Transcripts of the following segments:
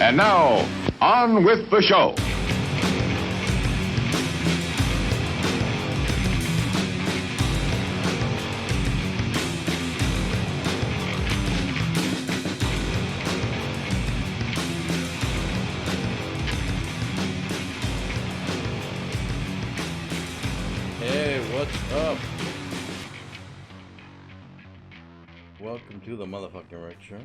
And now, on with the show. Hey, what's up? Welcome to the motherfucking Right Show.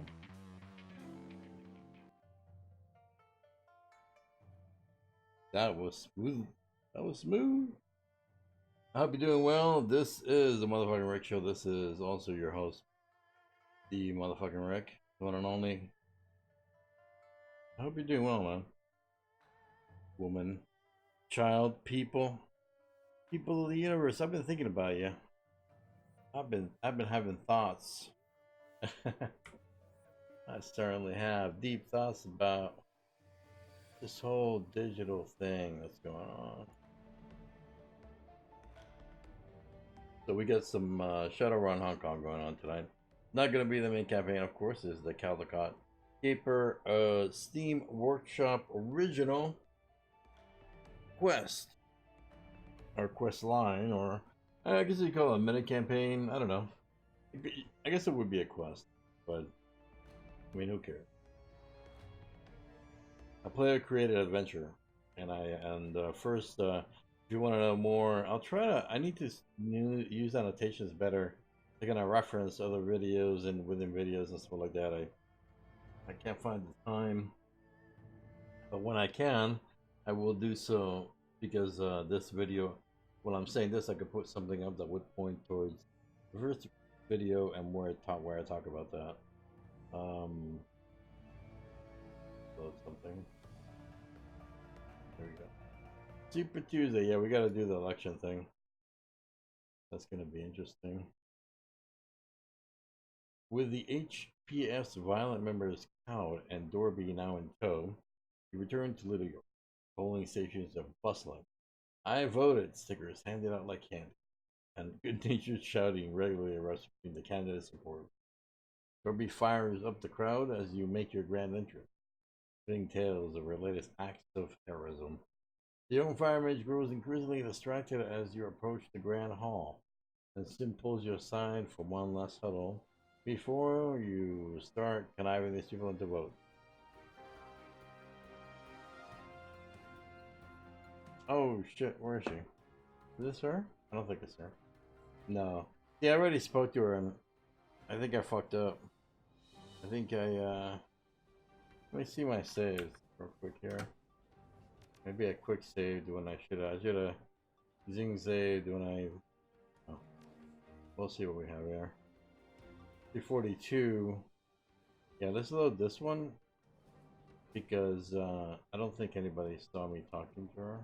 That was smooth. That was smooth. I hope you're doing well. This is the motherfucking Rick Show. This is also your host, the motherfucking Rick, the one and only. I hope you're doing well, man. Woman, child, people of the universe. I've been thinking about you. I've been having thoughts. I certainly have deep thoughts about this whole digital thing that's going on. So we got some Shadowrun Hong Kong going on tonight. Not going to be the main campaign, of course, is the Caldecott Caper Steam Workshop original quest. Or quest line, or I guess you call it a mini campaign. I don't know. I guess it would be a quest, but I mean, who cares? A player created adventure, and first, if you want to know more, I'll try to. I need to use annotations better. They're gonna reference other videos and within videos and stuff like that. I can't find the time, but when I can, I will do so, because this video, when I'm saying this, I could put something up that would point towards the first video and where I talk about that. Load something. There we go. Super Tuesday. Yeah, we got to do the election thing. That's going to be interesting. With the HPS violent members Cowed and Dorby now in tow, we return to Little York. Polling stations are bustling. I voted stickers handed out like candy, and good-natured shouting regularly erupts between the candidate support. Dorby fires up the crowd as you make your grand entrance, spinning tales of her latest acts of terrorism. The young fire mage grows increasingly distracted as you approach the grand hall, and Sim pulls you aside for one last huddle before you start conniving these people into vote. Oh shit, where is she? Is this her? I don't think it's her. No. Yeah, I already spoke to her, and I think I fucked up. I think let me see my saves real quick here. Maybe a quick saved when I should have zing saved when I. Oh. We'll see what we have here. 242. Yeah, let's load this one, because I don't think anybody saw me talking to her.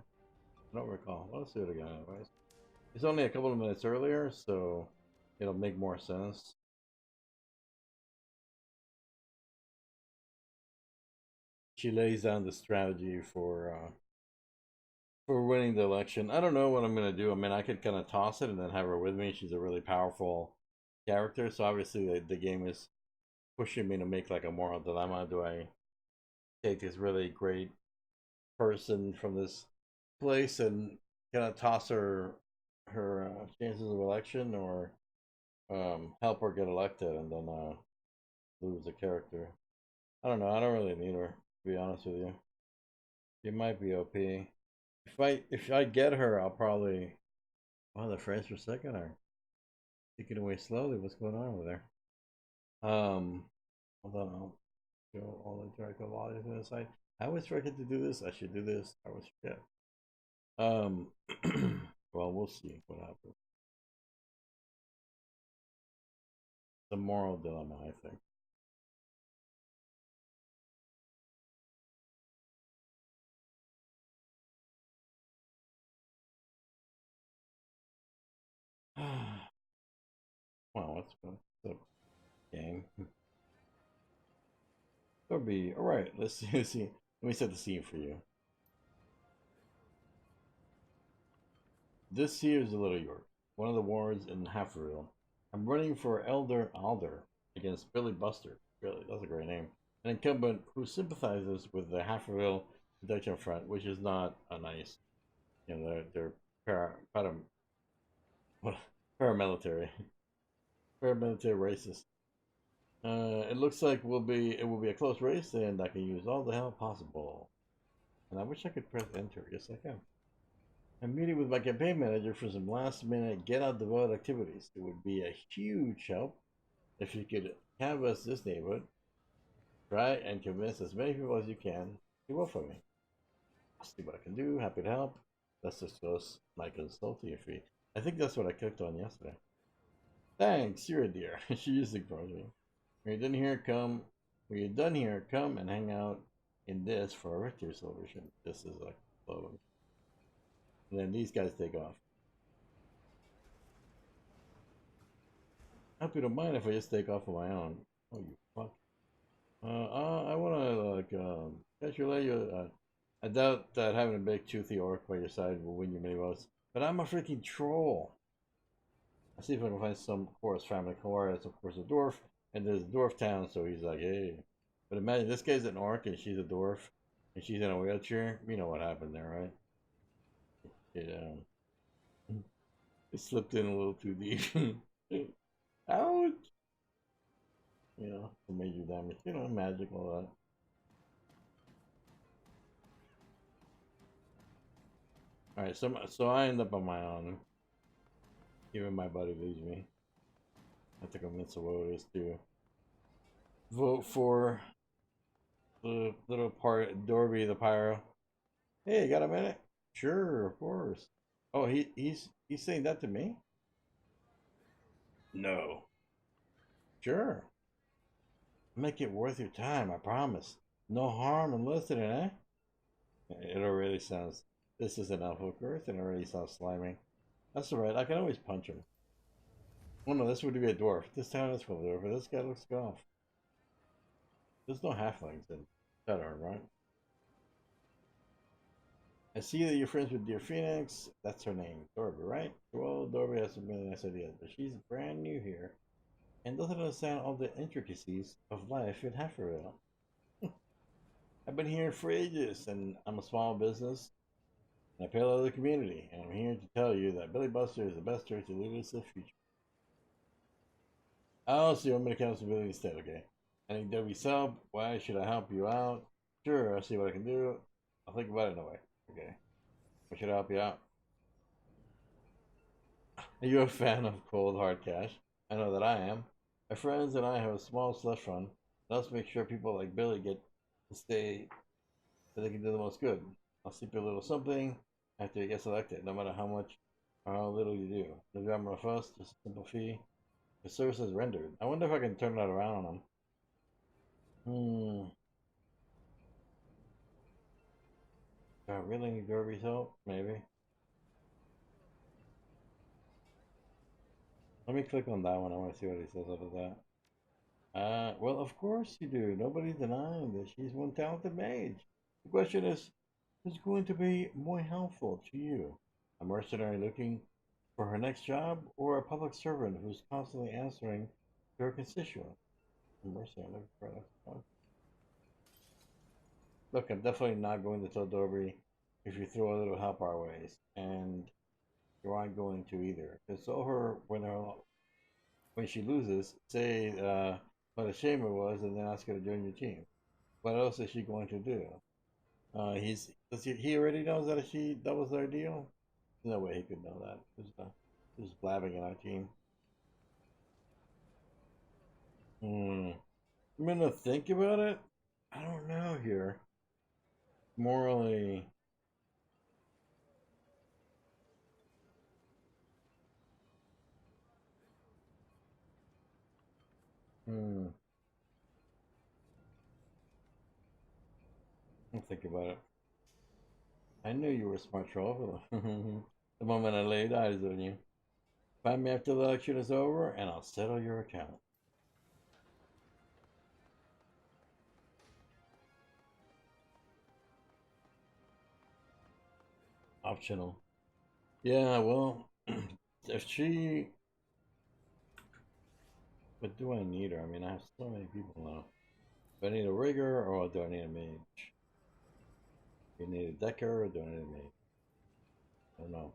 I don't recall. Let's do it again anyways. It's only a couple of minutes earlier, so it'll make more sense. She lays down the strategy for winning the election. I don't know what I'm gonna do. I mean, I could kind of toss it and then have her with me. She's a really powerful character, so obviously the game is pushing me to make like a moral dilemma. Do I take this really great person from this place and kind of toss her chances of election, or help her get elected and then lose the character? I don't know. I don't really need her, to be honest with you. She might be OP. If I get her, I'll probably. Wow, the frames per second are ticking away slowly. What's going on over there? Hold on. I'll go all interactive audio to the side. I always forget to do this. I should do this. I always forget. Well, we'll see what happens. The moral dilemma, I think. Wow, what's up, gang? Be all right. Let's see. Let me set the scene for you. This here is Little York, one of the wards in Haverhill. I'm running for Elder Alder against Billy Buster. Really, that's a great name. An incumbent who sympathizes with the Haverhill Protection Front, which is not a nice. You know, they're paramilitary, paramilitary racist. It looks like it will be a close race, and I can use all the help possible. And I wish I could press enter. Yes, I can. I'm meeting with my campaign manager for some last-minute get-out-the-vote activities. It would be a huge help if you could canvass this neighborhood. Try and convince as many people as you can to vote for me. See what I can do. Happy to help. Let's discuss my consulting fee. I think that's what I clicked on yesterday. Thanks, you're a dear. She just ignores me. When you're done here, come and hang out in this for a victory celebration. This is like close. And then these guys take off. I hope you don't mind if I just take off on my own. Oh, you fuck. I wanna congratulate you. I doubt that having a big toothy orc by your side will win you many votes. But I'm a freaking troll. I'll see if I can find some forest family core. That's of course a dwarf, and there's a dwarf town, so he's like, hey. But imagine this guy's an orc and she's a dwarf, and she's in a wheelchair. You know what happened there, right? It slipped in a little too deep. Ouch! You know, some major damage. You know, magic, all that. Alright, so I end up on my own. Even my buddy leaves me. I have to convince the voters to vote for the little part Dorby the Pyro. Hey, you got a minute? Sure, of course. Oh, he's saying that to me? No. Sure. Make it worth your time, I promise. No harm in listening, eh? It already sounds. This is an alpha curse, and it already sounds slimy. That's alright, I can always punch him. Oh no, this would be a dwarf. This town is full of dwarf, but this guy looks scoff. There's no halflings in Shadowrun, right? I see that you're friends with Dear Phoenix. That's her name, Dorby, right? Well, Dorby has some really nice ideas, but she's brand new here and doesn't understand all the intricacies of life in Hefferville. I've been here for ages, and I'm a small business, and I pay a lot of the community, and I'm here to tell you that Billy Buster is the best church to lead us to the future. Oh, so you want me to cancel Billy instead, okay? I need W sub. Why should I help you out? Sure, I'll see what I can do. I'll think about it in a way. Okay. Why should I help you out? Are you a fan of cold hard cash? I know that I am. My friends and I have a small slush fund. Let's make sure people like Billy get to stay so they can do the most good. I'll slip you a little something after you get selected, no matter how much or how little you do. No drama or fuss, just a simple fee. The service is rendered. I wonder if I can turn that around on them. Do I really need Derby's help? Maybe. Let me click on that one. I want to see what he says about that. Well, of course you do. Nobody's denying that she's one talented mage. The question is, who's going to be more helpful to you? A mercenary looking for her next job, or a public servant who's constantly answering to her constituents? A mercenary looking for her next job. Look, I'm definitely not going to tell Dobry if you throw a little help our ways, and you aren't going to either. Console her when she loses, say what a shame it was, and then ask her to join your team. What else is she going to do? He already knows that was their deal? No way he could know that. Just blabbing in our team. I'm gonna think about it. I don't know here. Morally. I'll think about it. I knew you were a smart troll. The moment I laid eyes on you. Find me after the election is over, and I'll settle your account. Optional. Yeah, well, if she... But do I need her? I mean, I have so many people now. Do I need a rigger, or do I need a mage? Do I need a decker, or do I need a mage? I don't know.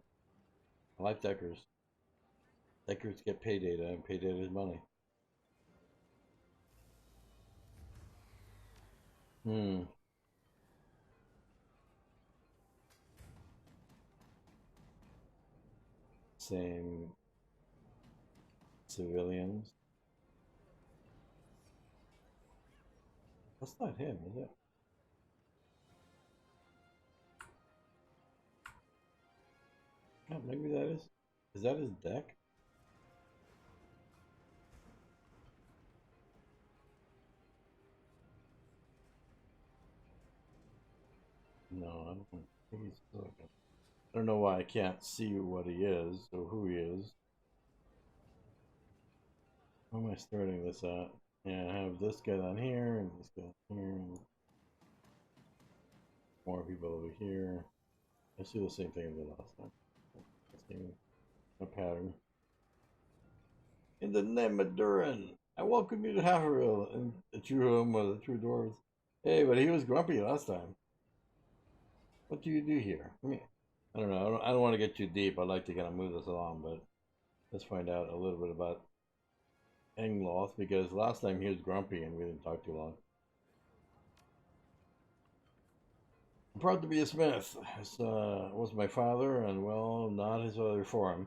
I like deckers. Deckers get pay data, and pay data is money. Same civilians. That's not him, is it? Oh, maybe that is. Is that his deck? No, I don't think he's looking. I don't know why I can't see what he is or who he is. How am I starting this at? Yeah, I have this guy down here and this guy here and more people over here. I see the same thing as the last time. Same a pattern. In the name of Durin, I welcome you to Haverhill and the true home of the true dwarves. Hey, but he was grumpy last time. What do you do here? I mean, I don't know. I don't want to get too deep. I'd like to kind of move this along, but let's find out a little bit about Engloth because last time he was grumpy and we didn't talk too long. I'm proud to be a smith. This was my father, and well, not his father for him.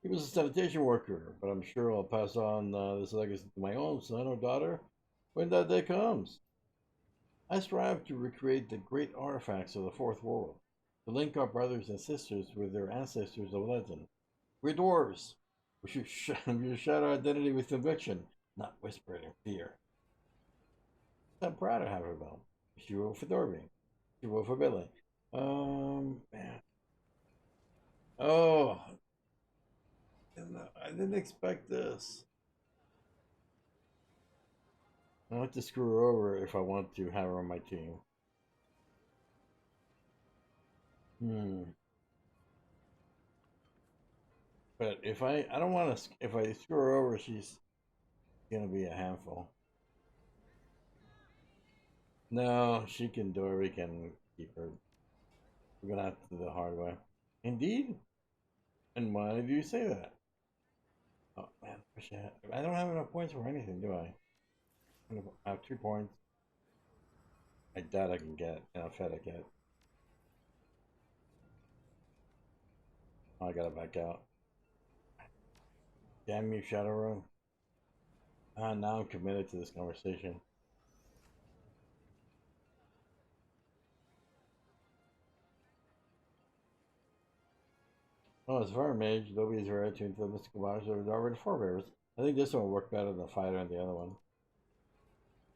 He was a sanitation worker, but I'm sure I'll pass on this legacy to my own son or daughter when that day comes. I strive to recreate the great artifacts of the Fourth World, to link our brothers and sisters with their ancestors of legend. We're dwarves. We should shout our identity with conviction, not whisper it in fear. I'm proud of Haverhill. She wrote for Dorby. She wrote for Billy. Man. Oh, I didn't expect this. I want to screw her over if I want to have her on my team. But if I don't want to, if I screw her over, she's gonna be a handful. No, she can do it. We can keep her. We're gonna have to do the hard way. Indeed. And why do you say that? Oh man, I don't have enough points for anything, do I? I have 2 points. I doubt I can get, and I'm fed I get. Oh, I gotta back out. Damn you, Shadowrun. Ah, now I'm committed to this conversation. Oh, as far mage, Dobby's very attuned to the mystical powers of the already forebears. I think this one will work better than the fighter and the other one.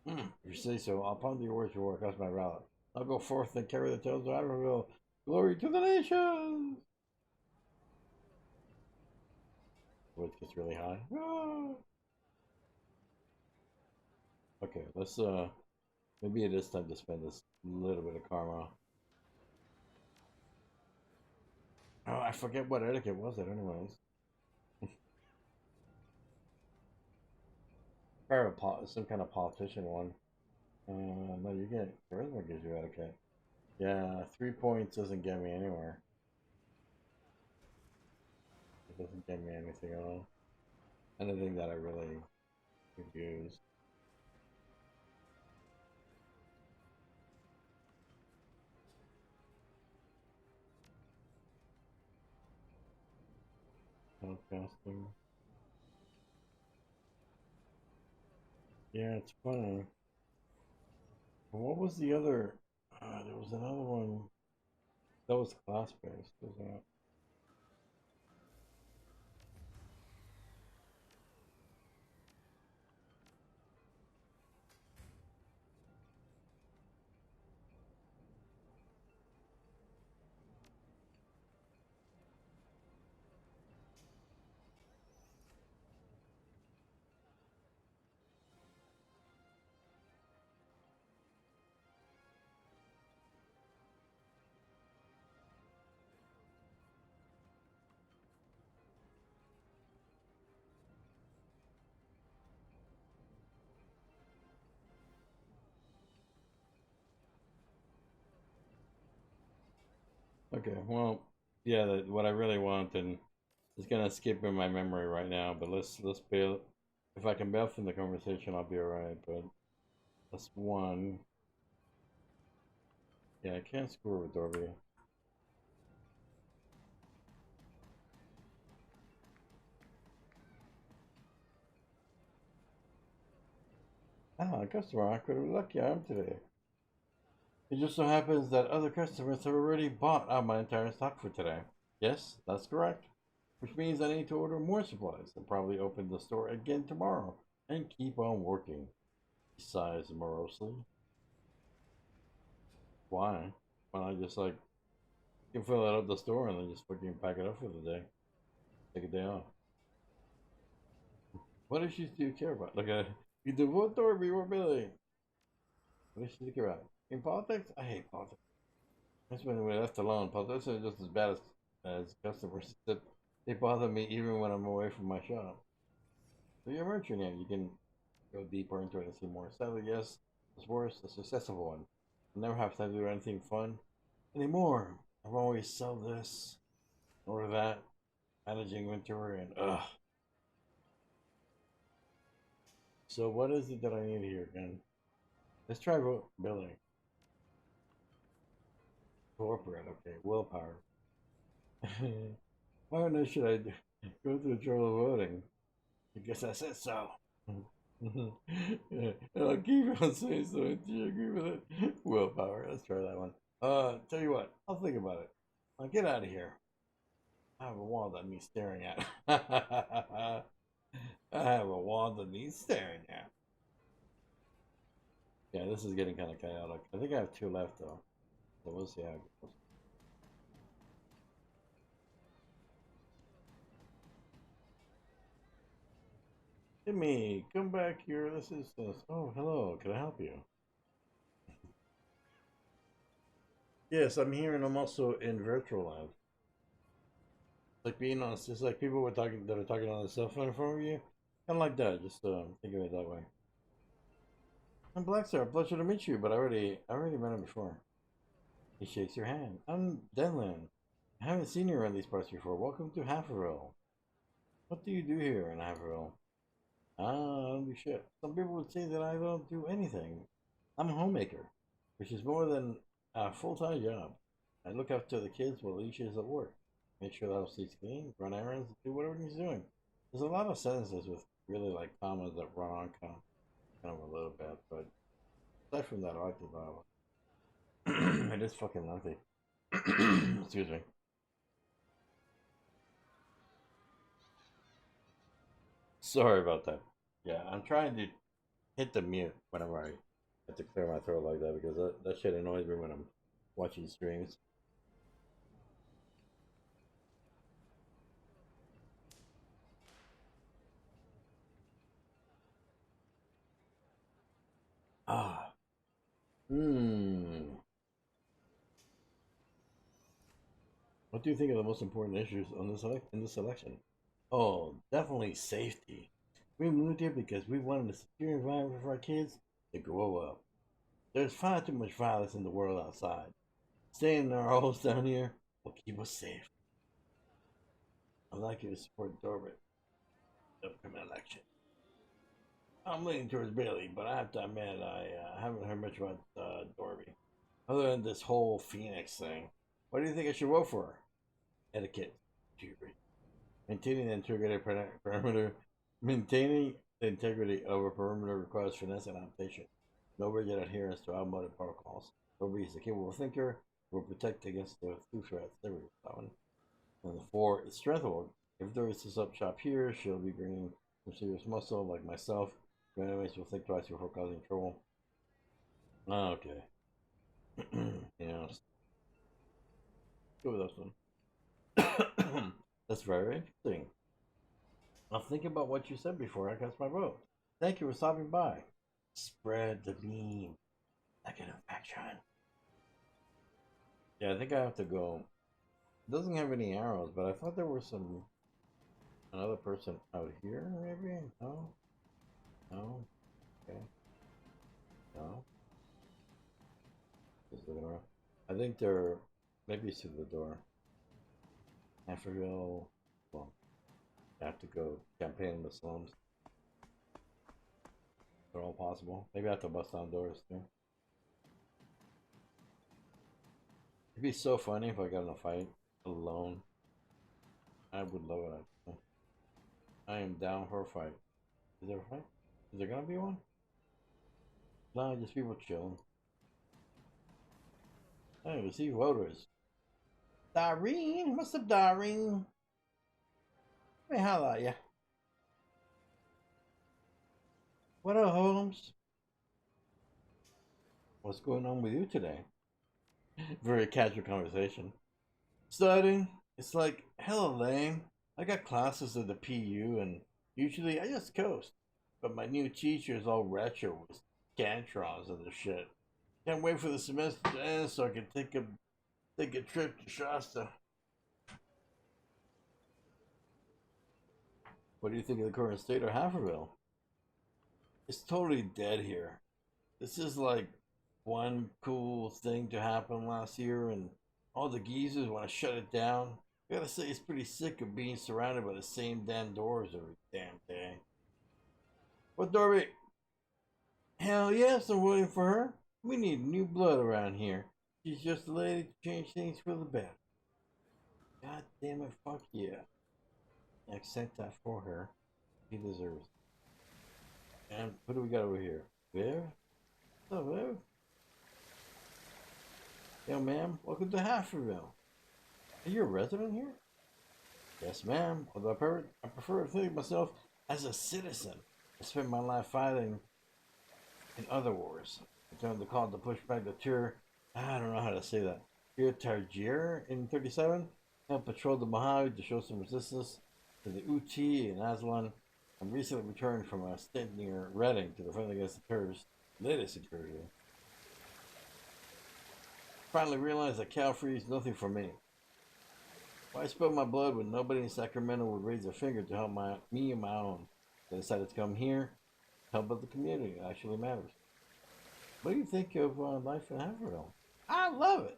If you say so, I'll ponder your words before I cast my ballot. I'll go forth and carry the tales of Haverhill. Glory to the nations! Voice gets really high. Ah! Okay, let's maybe it is time to spend this little bit of karma. Oh, I forget what etiquette was it anyways. Probably some kind of politician one. No, you get charisma gives you etiquette. Yeah, 3 points doesn't get me anywhere. It doesn't get me anything at all. Anything that I really could use. Outcasting. Yeah, it's funny. What was the other? There was another one that was class based. Was that? Okay, well, yeah, what I really want, and it's gonna skip in my memory right now. But let's bail. If I can bail from the conversation, I'll be alright. But that's one. Yeah, I can't score with Dorby. Ah, customer, I could have lucky I am today. It just so happens that other customers have already bought out my entire stock for today. Yes, that's correct. Which means I need to order more supplies and probably open the store again tomorrow and keep on working. He sighs morosely. Why? Why not just like you can fill it up the store and then just fucking pack it up for the day? Take a day off. What issues do you care about? Look at you devote or rewardability. What issues do you care about? In politics? I hate politics. That's when we're left alone. Politics are just as bad as customers. Except they bother me even when I'm away from my shop. So you're a merchant here. You can go deeper into it and see more. Sadly, yes, it's worse. It's a successful one. I never have time to do anything fun anymore. I've always sell this, or that, managing inventory, and ugh. So what is it that I need here again? Let's try billing. Corporate, okay. Willpower. Why on earth should I go through the trouble of voting? Because I said so. Yeah, I'll keep on saying so until you agree with it. Willpower. Let's try that one. Tell you what, I'll think about it. I'll get out of here. I have a wall that needs staring at. I have a wall that needs staring at. Yeah, this is getting kind of chaotic. I think I have 2 left though. So we'll see how it goes. Timmy, come back here. This is oh, hello. Can I help you? Yes, I'm here, and I'm also in virtual live. Like being on, it's just like people were talking that are talking on the cell phone in front of you, kind of like that. Just think of it that way. I'm Black Star. Pleasure to meet you, but I already met him before. He shakes your hand. I'm Denlin. I haven't seen you around these parts before. Welcome to Haverhill. What do you do here in Haverhill? Ah, I don't do shit. Some people would say that I don't do anything. I'm a homemaker, which is more than a full-time job. I look after the kids while Alicia is at work. Make sure the house stays clean, run errands, do whatever he's doing. There's a lot of sentences with really like commas that run on kind of a little bit, but aside from that, I like the dialogue. It is fucking lengthy. Excuse me. Sorry about that. Yeah, I'm trying to hit the mute whenever I have to clear my throat like that because that shit annoys me when I'm watching streams. Ah. Hmm. What do you think are the most important issues on this in this election? Oh, definitely safety. We moved here because we wanted a secure environment for our kids to grow up. There's far too much violence in the world outside. Staying in our holes down here will keep us safe. I'd like you to support Dorbit in the upcoming election. I'm leaning towards Bailey, but I have to admit I haven't heard much about Dorby. Other than this whole Phoenix thing, what do you think I should vote for? Etiquette. Do you agree? Maintaining the integrity perimeter. Maintaining the integrity of a perimeter requires finesse and adaptation. No rigid adherence to outmoded protocols. Dorby is a capable thinker who will protect against the two threats. There we go. That one. And the 4 is strength org. If there is a sub shop here, she'll be bringing some serious muscle, like myself. Your enemies will think twice before causing trouble. Okay. Yeah. Go with this one. That's very interesting. I'll think about what you said before I cast my vote. Thank you for stopping by. Spread the beam like an infection. Yeah, I think I have to go. It doesn't have any arrows, but I thought there was another person out here, maybe? No? No? Okay. No? Just looking around. I think they're maybe it's through the door. Afriville. Well, I have to go campaign in the slums. They're all possible. Maybe I have to bust down doors too. It'd be so funny if I got in a fight alone. I would love it. I am down for a fight. Is there a fight? Is there gonna be one? No, just people chilling. Hey, receive voters. Doreen, what's up, Doreen? Hey, holla at ya. What up, Holmes? What's going on with you today? Very casual conversation. Studying, it's like hella lame. I got classes at the PU, and usually I just coast. But my new teacher is all retro with scantrons and the shit. Can't wait for the semester to end so I can take a trip to Shasta. What do you think of the current state of Haverville? It's totally dead here. This is like one cool thing to happen last year, and all the geezers want to shut it down. I gotta say, it's pretty sick of being surrounded by the same damn doors every damn day. What, Dorby? Hell yes, I'm waiting for her. We need new blood around here. She's just a lady to change things for the better. God damn it, fuck yeah. Accept that for her. She deserves it. And what do we got over here? Viv? What's up, Viv? Yo, ma'am, welcome to Haverville. Are you a resident here? Yes, ma'am. Although I prefer to think of myself as a citizen. I spent my life fighting in other wars. I turned the call to push back the Tur. I don't know how to say that. Targier in 37. Helped patrol the Mojave to show some resistance to the Uti and Aslan. I'm recently returned from a stint near Reading to defend against the Tur's latest incursion. Finally realized that Calfree is nothing for me. Why spill my blood when nobody in Sacramento would raise a finger to help me and my own? I decided to come here, help out the community. It actually matters. What do you think of life in Haverhill? I love it.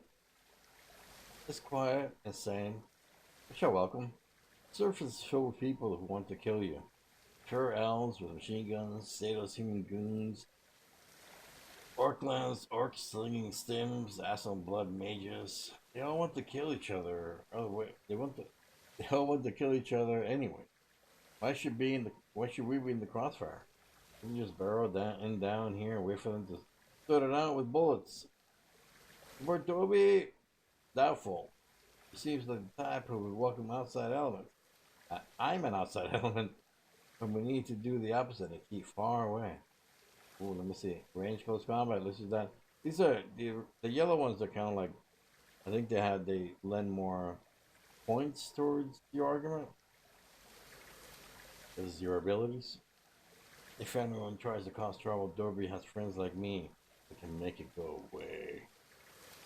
It's quiet and sane, which I welcome. Surface is filled with people who want to kill you. Pure elves with machine guns, Sados human goons, Orclands, orcs slinging stims, asshole blood mages. They all want to kill each other. Oh wait, they all want to kill each other anyway. Why should we be in the crossfire? We can just burrow down here and wait for them to sort it out with bullets. For Toby, doubtful. He seems like the type who would welcome outside elements. I'm an outside element, but we need to do the opposite and keep far away. Ooh, let me see. Range close combat. This is that. These are the yellow ones are kind of like. I think they lend more points towards your argument. This is your abilities. If anyone tries to cause trouble, Dorby has friends like me that can make it go away.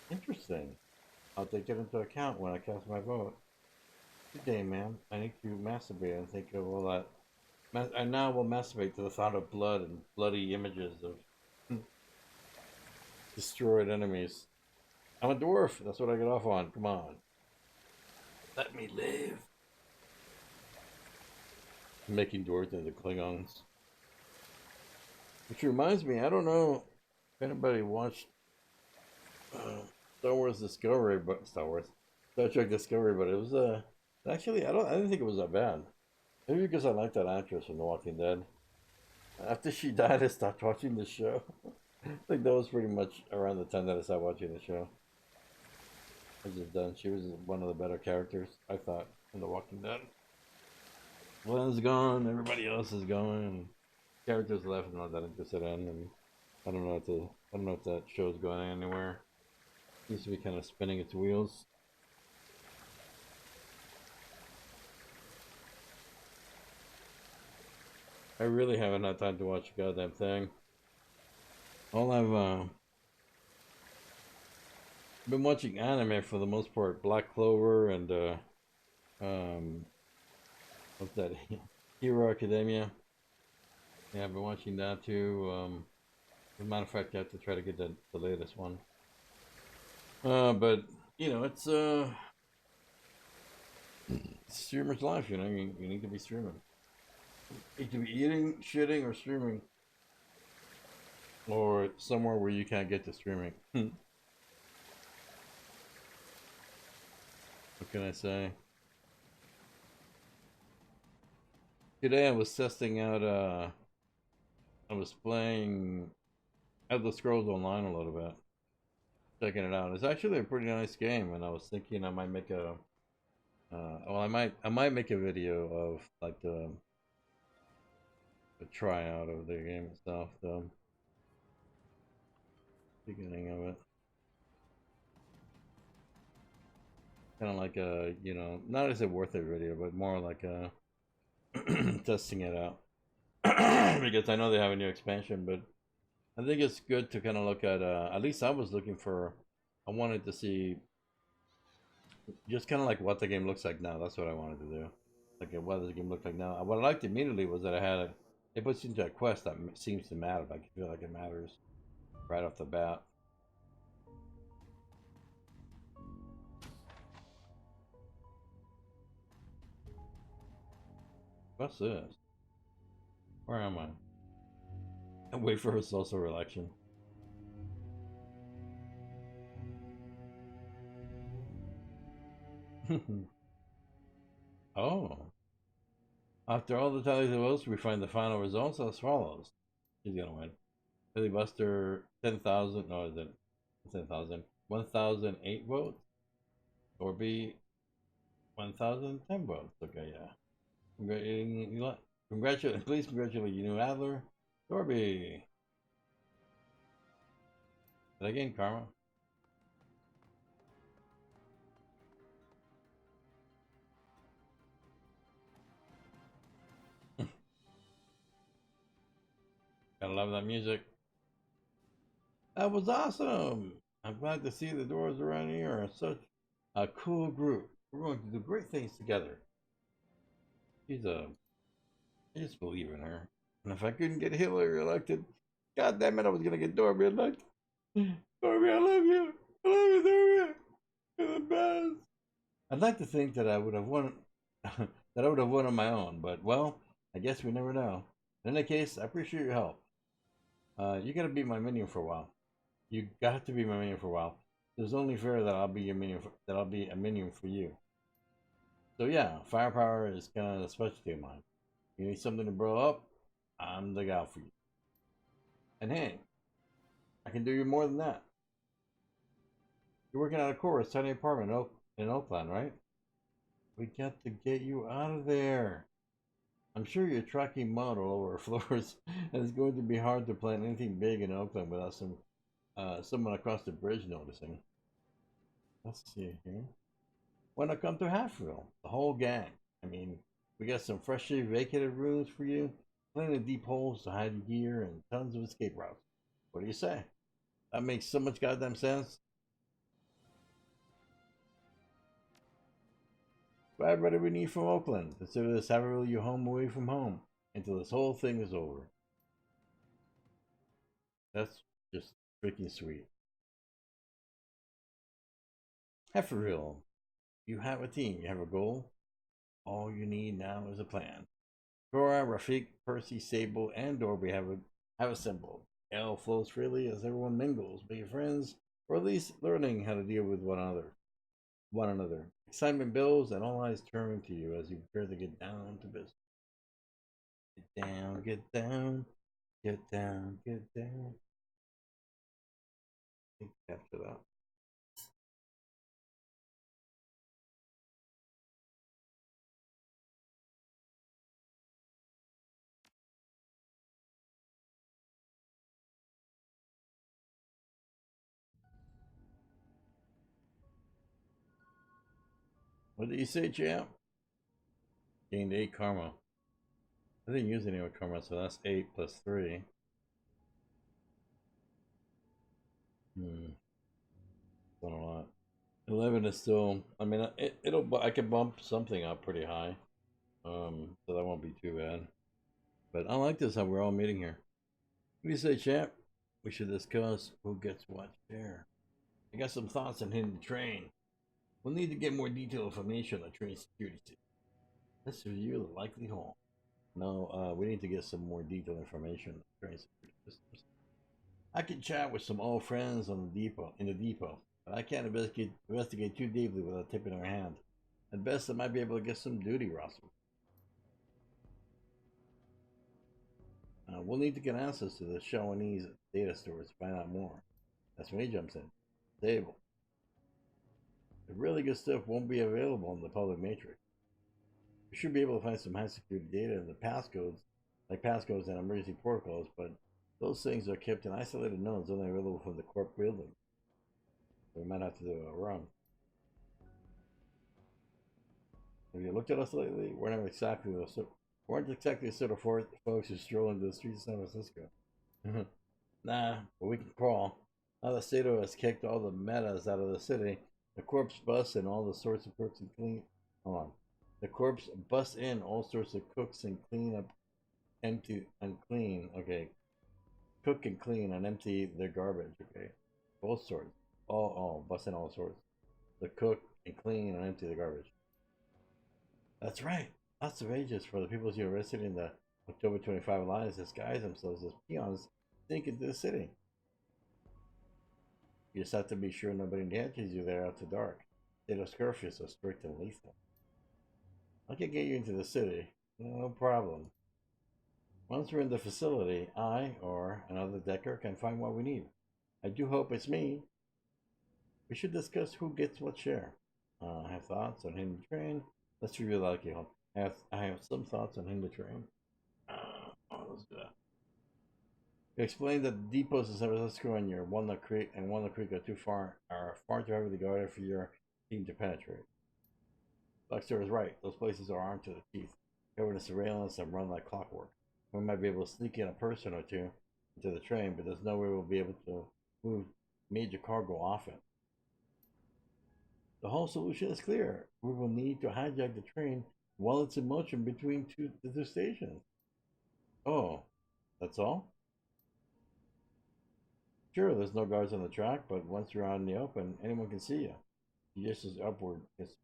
Interesting. I'll take it into account when I cast my vote. Good day, ma'am. I need to masturbate and think of all that. I now will masturbate to the thought of blood and bloody images of destroyed enemies. I'm a dwarf. That's what I get off on. Come on. Let me live. Making dwarves into Klingons. Which reminds me, I don't know if anybody watched Star Trek Discovery, but it was actually I didn't think it was that bad. Maybe because I like that actress from The Walking Dead. After she died, I stopped watching the show. I think that was pretty much around the time that I stopped watching the show. I was just done. She was one of the better characters, I thought, in The Walking Dead. Glenn's gone, everybody else is gone, and characters left I'm not that interested in, and I don't know if that show's going anywhere. It seems to be kind of spinning its wheels. I really haven't had time to watch a goddamn thing. All I've been watching anime for the most part. Black Clover and what's that? Hero Academia. Yeah, I've been watching that too. As a matter of fact, I have to try to get the latest one. But you know, it's streamer's life. You know, you need to be streaming. You need to be eating, shitting, or streaming, or somewhere where you can't get to streaming. What can I say? Today I was testing out. I was playing Elder Scrolls Online a little bit. checking it out. It's actually a pretty nice game, and I was thinking I might make a, well, I might make a video of like the tryout of the game itself, the beginning of it. Kind of like a, you know, not as a worth it video, but more like a testing it out. Because I know they have a new expansion, but I think it's good to kind of look at least I was looking for, I wanted to see just kind of like what the game looks like now. That's what I wanted to do. Like what does the game look like now? What I liked immediately was that I had a, it puts you into a quest that seems to matter. Like I feel like it matters right off the bat. What's this? Where am I? And wait for a social election. Oh. After all the tallies of votes, we find the final results as follows. He's gonna win. Billy Buster, 10,000, no, is it 10,000? 1,008 votes? Or B, 1,010 votes. Okay, yeah. Congratulate, please congratulate you, new Adler. Dorby. Did I gain karma? Gotta love that music. That was awesome. I'm glad to see the doors around here are such a cool group. We're going to do great things together. She's a, I just believe in her. And if I couldn't get Hillary elected, God damn it, I was gonna get Dorby elected. Dorby, I love you. I love you, Dorby. You're the best. I'd like to think that I would have won, that I would have won on my own, but well, I guess we never know. In any case, I appreciate your help. You gotta be my minion for a while. You got to be my minion for a while. It's only fair that I'll be your minion. That I'll be a minion for you. So yeah, firepower is kind of a specialty of mine. You need something to blow up, I'm the guy for you. And hey, I can do you more than that. You're working at a chorus, tiny apartment in Oakland, right? We got to get you out of there. I'm sure you're tracking mud all over floors, and it's going to be hard to plan anything big in Oakland without someone across the bridge noticing. Let's see here. Why not come to Halfville? The whole gang. I mean, we got some freshly vacated rooms for you, plenty of deep holes to hide your gear, and tons of escape routes. What do you say? That makes so much goddamn sense. Grab everybody we need from Oakland. Consider this Haverhill your home away from home until this whole thing is over. That's just freaking sweet. Haverhill, you have a team, you have a goal. All you need now is a plan. Dora, Rafik, Percy, Sable, and Dorby have assembled. L flows freely as everyone mingles, be friends, or at least learning how to deal with one another. Excitement builds, and all eyes turn to you as you prepare to get down to business. Get down, get down, get down, get down. I think after that. What did you say, champ? Gained 8 karma. I didn't use any more karma, so that's 8 plus 3. Not a lot. 11 is still, I mean, I can bump something up pretty high. So that won't be too bad. But I like this how we're all meeting here. What do you say, champ? We should discuss who gets what share. I got some thoughts on hitting the train. We'll need to get more detailed information on the train security system. Let's review the likely haul. No, we need to get some more detailed information on the train security systems. I can chat with some old friends on the depot, but I can't investigate too deeply without tipping our hand. At best, I might be able to get some duty roster. We'll need to get access to the Shawanese data stores to find out more. That's when he jumps in. Stable. The really good stuff won't be available in the public matrix. You should be able to find some high security data in the passcodes, like passcodes and emergency protocols, but those things are kept in isolated nodes only available from the corp building. So we might have to do a run. Have you looked at us lately? We're not exactly the sort of folks who stroll into the streets of San Francisco. Nah, but we can crawl. Now that Sato has kicked all the metas out of the city, the corpse busts in all the sorts of cooks and clean. Hold on. The corpse busts in all sorts of cooks and clean up, empty and clean. Okay, cook and clean and empty their garbage. Okay, both sorts. All bust in all sorts. The cook and clean and empty the garbage. That's right. Lots of ages for the People's University in the October 25 Alliance disguise themselves as peons sneak into the city. You just have to be sure nobody catches you there after dark. Data's curfew is so strict and lethal. I can get you into the city. No problem. Once we're in the facility, I, or another Decker, can find what we need. I do hope it's me. We should discuss who gets what share. I have thoughts on hitting the train. Let's review the likelihood. I have some thoughts on hitting the train. Let's do that. You explained that the depots in San Francisco and your Walnut Creek are far too heavily guarded for your team to penetrate. Baxter is right. Those places are armed to the teeth, covered in surveillance and run like clockwork. We might be able to sneak in a person or two into the train, but there's no way we'll be able to move major cargo off it. The whole solution is clear. We will need to hijack the train while it's in motion between the two stations. Oh, that's all? Sure, there's no guards on the track, but once you're out in the open, anyone can see you. The gestures upward gets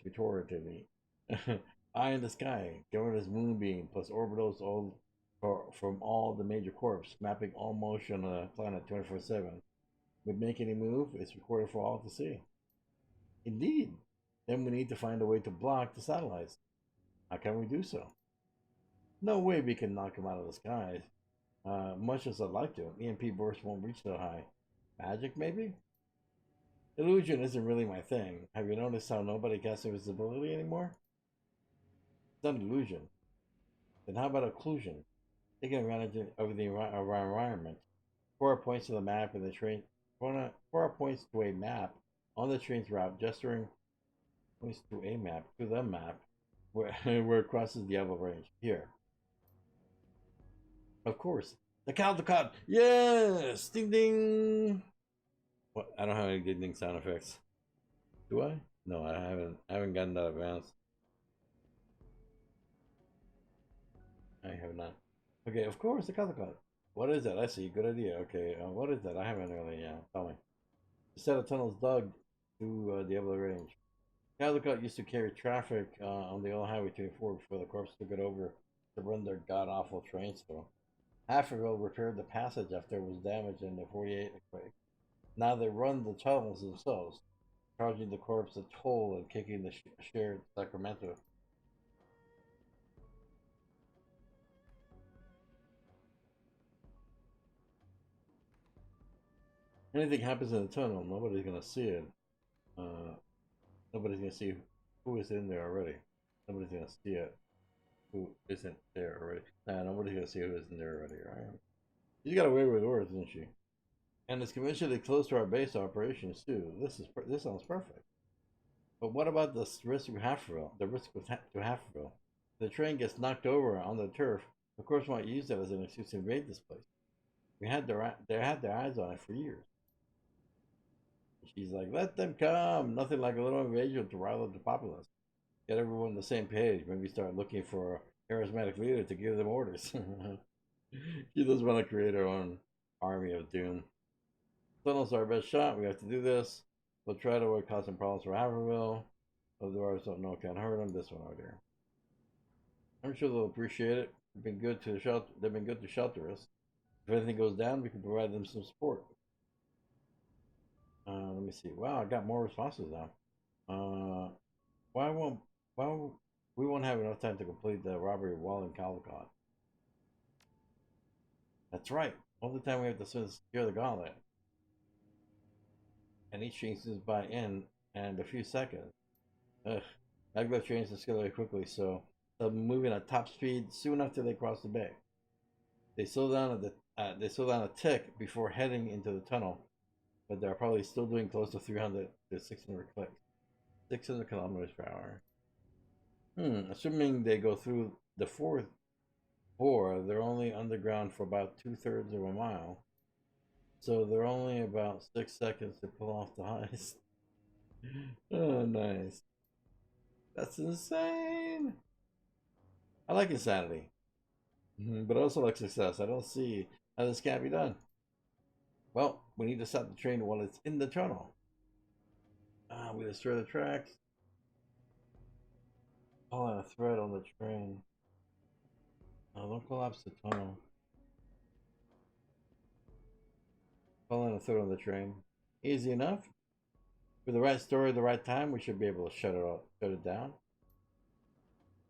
retorted. Eye in the sky, covered as moonbeam, plus orbitals from all the major corps, mapping all motion on the planet 24/7. We make any move, it's recorded for all to see. Indeed. Then we need to find a way to block the satellites. How can we do so? No way we can knock them out of the skies. Much as I'd like to, EMP bursts won't reach that high. Magic, maybe? Illusion isn't really my thing. Have you noticed how nobody casts invisibility anymore? It's not illusion. Then how about occlusion? Taking advantage of the environment. 4 points to the map in the train. 4 points to a map on the train's route, gesturing points to a map, to the map, where it crosses the Diablo range. Here. Of course. The Caldecott! Yes! Ding ding! What? I don't have any ding ding sound effects. Do I? No, I haven't gotten that advanced. I have not. Okay, of course, the Caldecott. What is that? I see. Good idea. Okay, what is that? I haven't really, tell me. A set of tunnels dug to Diablo range. Caldecott used to carry traffic on the old Highway 24 before the Corps took it over to run their god-awful trains through. Afriville repaired the passage after it was damaged in the 48 earthquake. Now they run the tunnels themselves, charging the Corps a toll and kicking the shared Sacramento. Anything happens in the tunnel, nobody's gonna see it. Nobody's gonna see who is in there already. Nobody's gonna see it who isn't there already. Nah, nobody's gonna see who isn't there already, right? She's got away with words, doesn't she? And it's conventionally close to our base operations too. This sounds perfect. But what about the risk of Halfville? The risk to Halfville. If the train gets knocked over on the turf, of course, might use that as an excuse to invade this place. They had their eyes on it for years. She's like, let them come. Nothing like a little invasion to rile up the populace. Get everyone on the same page. Maybe start looking for a charismatic leader to give them orders. She doesn't want to create her own army of doom. Tunnels are our best shot. We have to do this. We'll try to avoid causing problems for Haverhill. Otherwise, don't know, can't hurt them. This one over there. I'm sure they'll appreciate it. They've been good to shelter us. If anything goes down, we can provide them some support. Let me see. Wow, I got more responses now. We won't have enough time to complete the robbery wall in Caldecott. That's right. All the time we have to secure the gauntlet. and each changes by in and a few seconds. Ugh. Regular trains accelerate quickly, so they'll be moving at top speed soon after they cross the bay. They slow down a tick before heading into the tunnel, but they're probably still doing close to 300 to 600 clicks, 600 kilometers per hour. Assuming they go through the fourth bore, they're only underground for about 2/3 of a mile, so they're only about 6 seconds to pull off the heist. Oh, nice. That's insane. I like insanity, but I also like success. I don't see how this can't be done. Well, we need to stop the train while it's in the tunnel. We destroy the tracks. Pull out a thread on the train. Oh, don't collapse the tunnel. Pull out a thread on the train. Easy enough. With the right story at the right time, we should be able to shut it down.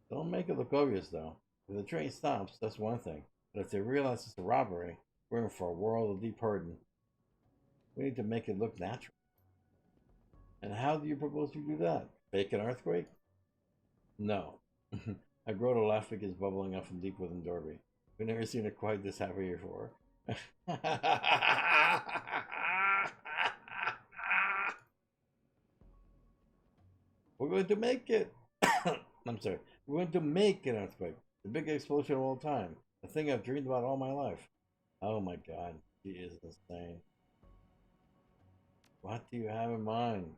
Don't make it look obvious, though. If the train stops, that's one thing. But if they realize it's a robbery, we're in for a world of deep hurting. We need to make it look natural. And how do you propose to do that? Fake an earthquake? No. A grotto laughing is bubbling up from deep within Dorby. We've never seen it quite this happy before. We're going to make it. I'm sorry. We're going to make an earthquake. The biggest explosion of all time. The thing I've dreamed about all my life. Oh my god. She is insane. What do you have in mind?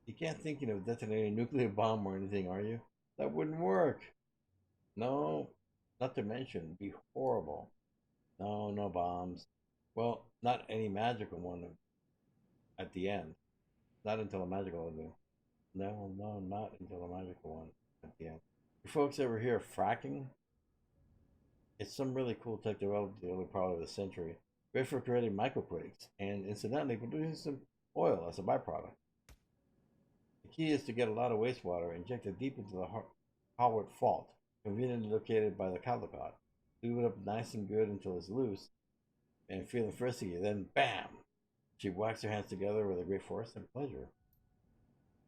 You can't think of detonating a nuclear bomb or anything, are you? That wouldn't work. No. Not to mention, it'd be horrible. No, no bombs. Well, not any magical one at the end. Not until a magical one do. No, no, not until a magical one at the end. You folks ever hear of fracking? It's some really cool tech developed in the early part of the century, great for creating microquakes and incidentally producing some oil as a byproduct. The key is to get a lot of wastewater injected deep into the Howard Fault, conveniently located by the Caldecott. Leave it up nice and good until it's loose and feeling frisky, then bam! She whacks her hands together with a great force and pleasure.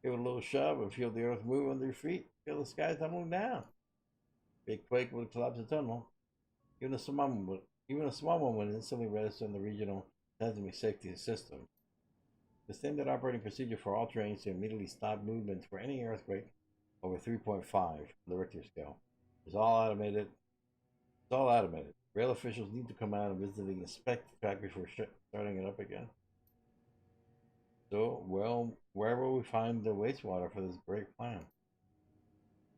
Give it a little shove and feel the earth move under your feet. Feel the sky tumbling down. Big quake would collapse the tunnel. Even a small one would instantly register in the regional seismic safety system. The standard operating procedure for all trains to immediately stop movement for any earthquake over 3.5 on the Richter scale. It's all automated. Rail officials need to come out and visit and inspect the track before starting it up again. So, well, where will we find the wastewater for this great plan?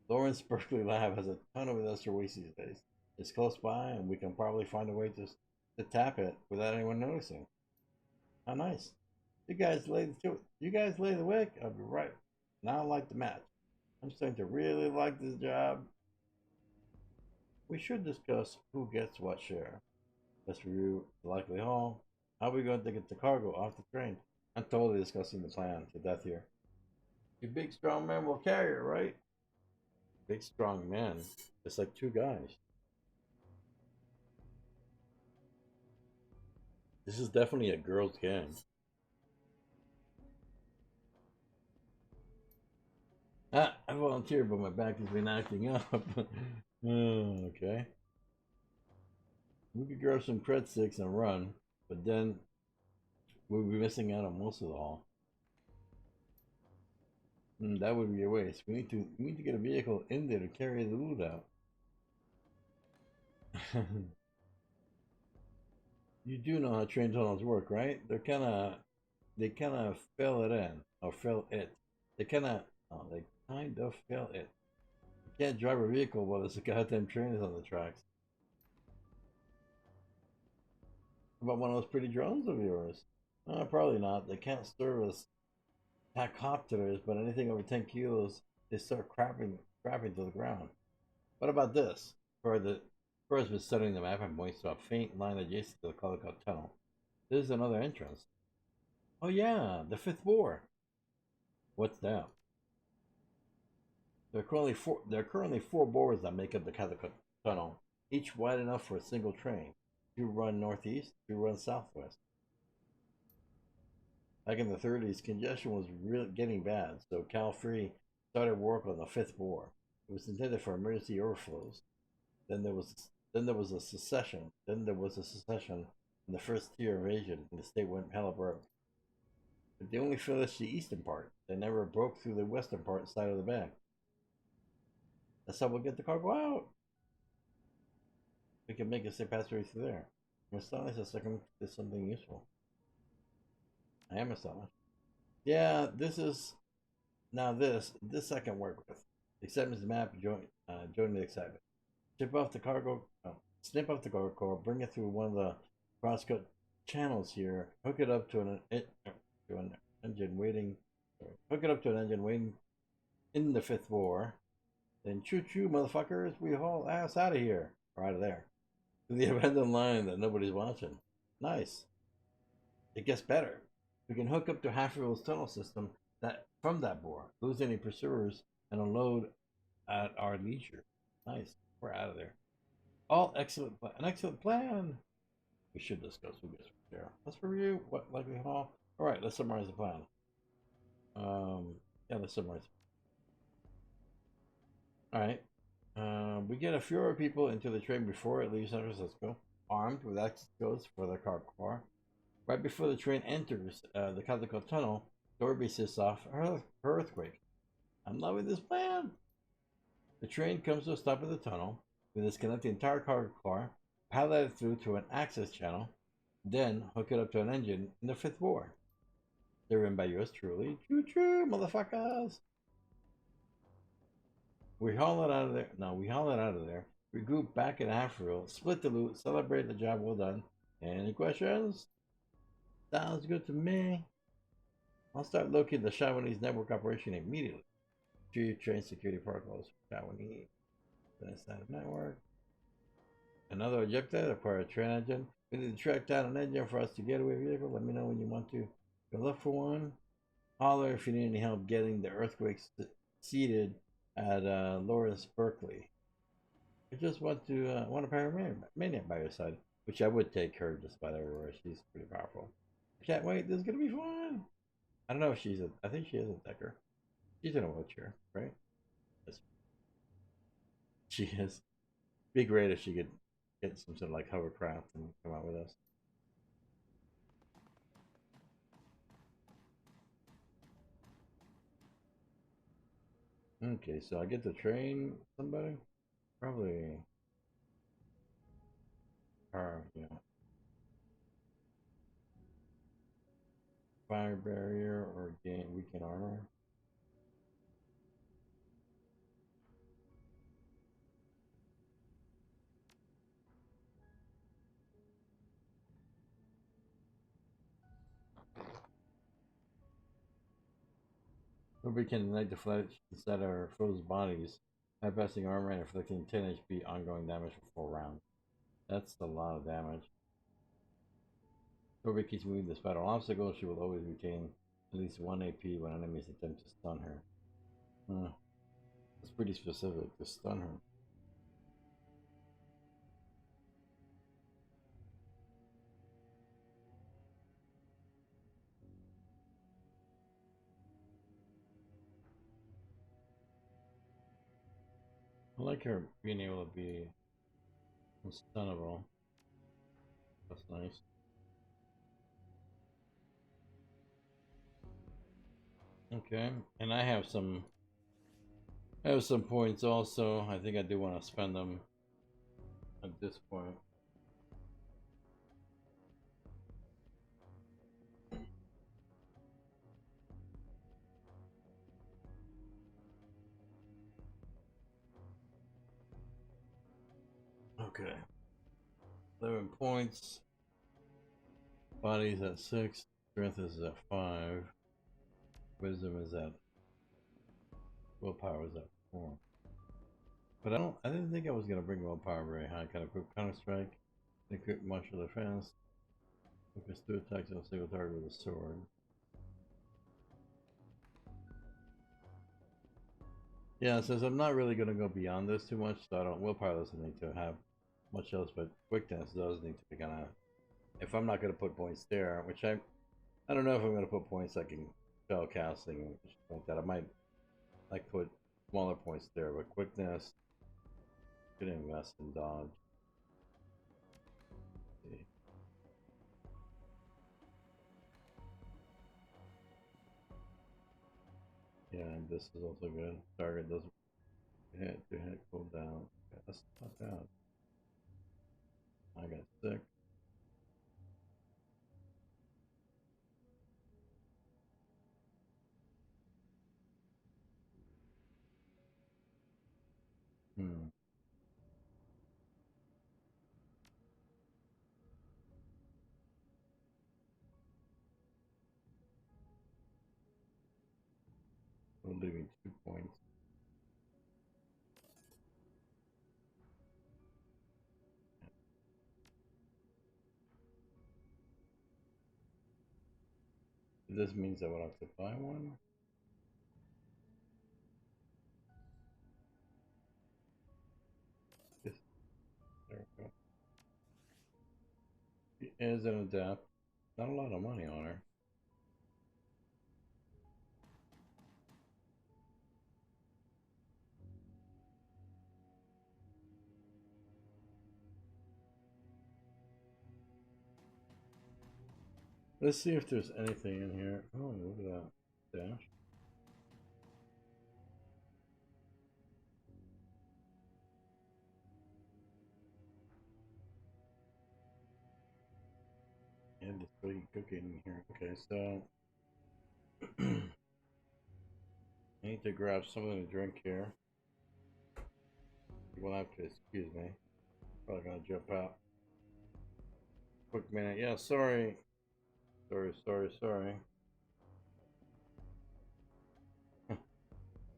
Lawrence Berkeley Lab has a ton of industrial waste these days. It's close by, and we can probably find a way to tap it without anyone noticing. How nice. You guys lay the wick, I'll be right. Now I like the match. I'm starting to really like this job. We should discuss who gets what share. Let's review the likely haul. How are we going to get the cargo off the train? I'm totally discussing the plan to death here. You big strong man will carry it, right? Big strong man. It's like two guys. This is definitely a girl's game. I volunteered, but my back has been acting up. Okay. We could grab some cred sticks and run, but then we'll be missing out on most of the haul. That would be a waste. We need to get a vehicle in there to carry the loot out. You do know how train tunnels work, right? They kind of fill it in or fill it. They kind of fill it. You can't drive a vehicle while there's a goddamn train is on the tracks. How about one of those pretty drones of yours? Probably not. They can't service tachopters, but anything over 10 kilos, they start crapping to the ground. What about this? First was studying the map and points to a faint line adjacent to the Caldecott tunnel. This is another entrance. Oh yeah, the fifth bore. What's that? There are currently four bores that make up the Caldecott tunnel, each wide enough for a single train. Two run northeast, two run southwest. Back in the 30s, congestion was really getting bad, so Cal-Free started work on the fifth bore. It was intended for emergency overflows. Then there was a secession. Then there was a secession and the first tier invasion, and the state went hella broke. But they only finished the eastern part. They never broke through the western part side of the bank. That's how we'll get the cargo out. We can make a safe passageway through there. I'm astonished that second is something useful. I am astonished. Yeah, this is now this I can work with. Acceptance map, join the excitement. Snip off the cargo core, bring it through one of the crosscut channels here. Hook it up to an engine waiting. Hook it up to an engine waiting in the fifth bore. Then choo choo, motherfuckers! We haul ass out of here, or out of there, to the abandoned line that nobody's watching. Nice. It gets better. We can hook up to Haverhill's tunnel system that from that bore, lose any pursuers, and unload at our leisure. Nice. We're out of there. All excellent. An excellent plan. We should discuss who gets there. Let's review what likely haul. All right. Let's summarize the plan. Yeah. Let's summarize. All right. We get a few people into the train before it leaves San Francisco, armed with access codes for the cargo core. Right before the train enters the Caldecott tunnel, Dorby sets off her earthquake. I'm loving this plan. The train comes to a stop in the tunnel. We disconnect the entire cargo car, pilot it through to an access channel, then hook it up to an engine in the fifth bore. Driven by yours truly. Choo choo, motherfuckers! We haul it out of there. No, we haul it out of there. Regroup back in Haverhill, split the loot, celebrate the job well done. Any questions? Sounds good to me. I'll start locating the Shadowrun's network operation immediately. Chief train security protocols for Shadowrun. Inside of network. Another objective, acquire a train engine. We need to track down an engine for us to get away vehicle. Let me know when you want to go look for one. Holler if you need any help getting the earthquakes seated at Lawrence Berkeley. I just want to want a paramaniac by your side, which I would take her just about everywhere. She's pretty powerful. I can't wait. This is gonna be fun. I don't know if she's a. I think she is a decker. She's in a wheelchair, right? Yes. She is. Be great if she could get some sort of like hovercraft and come out with us. Okay, so I get to train somebody? Probably her, yeah. Fire barrier or gain weaken armor. Nobody can ignite the flesh instead of foes' bodies, bypassing armor and inflicting 10 HP ongoing damage for 4 rounds. That's a lot of damage. Nobody keeps moving despite all obstacles, she will always retain at least 1 AP when enemies attempt to stun her. That's pretty specific, to stun her. I like her being able to be unstunnable. That's nice. Okay, and I have some points also. I think I do want to spend them at this point. Okay. 11 points. Body's at 6. Strength is at 5. Wisdom is at. Willpower is at 4. But I didn't think I was gonna bring willpower very high. Kind of equip counter strike, equip martial defense, focus 2 attacks on a single target with a sword. Yeah, since I'm not really gonna go beyond this too much, so I don't. Willpower doesn't need to have much else, but quickness does need to be kind of. If I'm not gonna put points there, which I I don't know if I'm gonna put points like in spell casting and shit like that. I might like put smaller points there, but quickness, could invest in dodge. Let's see. Yeah, and this is also good. Target doesn't hit, to hit, cool down. Yeah, that's not bad. I got sick. Hmm. We're leaving 2 points. This means I would have to buy one. This, there we go. She is an adept. Not a lot of money on her. Let's see if there's anything in here. Oh, look at that. Dash. And the sweet cooking in here. Okay, so I need to grab something to drink here. You will have to excuse me. Probably gonna jump out. Quick minute. Yeah, sorry. Sorry.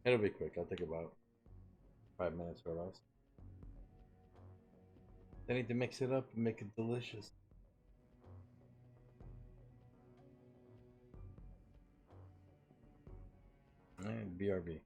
It'll be quick. I'll take about 5 minutes or less. I need to mix it up and make it delicious. And BRB.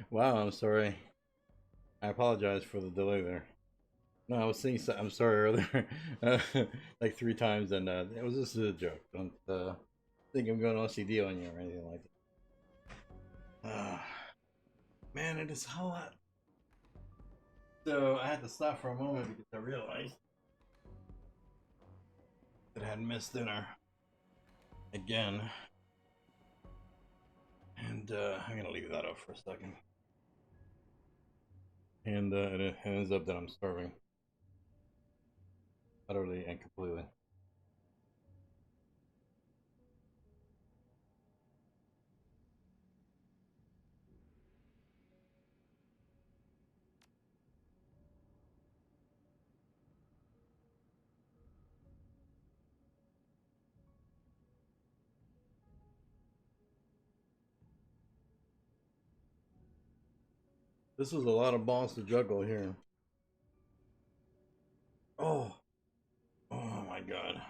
Wow, I'm sorry. I apologize for the delay there. No, I was saying I'm sorry earlier, like 3 times, and it was just a joke. Don't think I'm going OCD on you or anything like that. Man, it is hot. So I had to stop for a moment because I realized that I had missed dinner again, and I'm gonna leave that up for a second. And it ends up that I'm starving, utterly and completely. This is a lot of balls to juggle here. Oh, oh my god.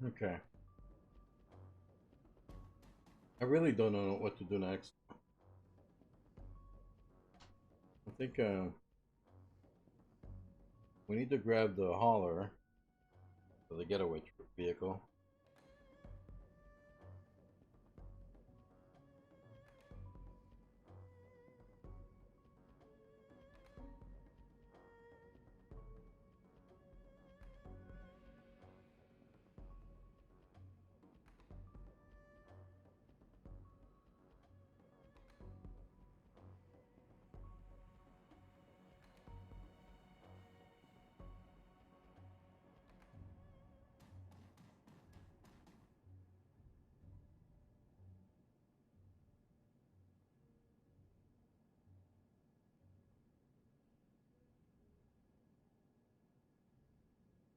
Okay. I really don't know what to do next. I think we need to grab the hauler for the getaway vehicle.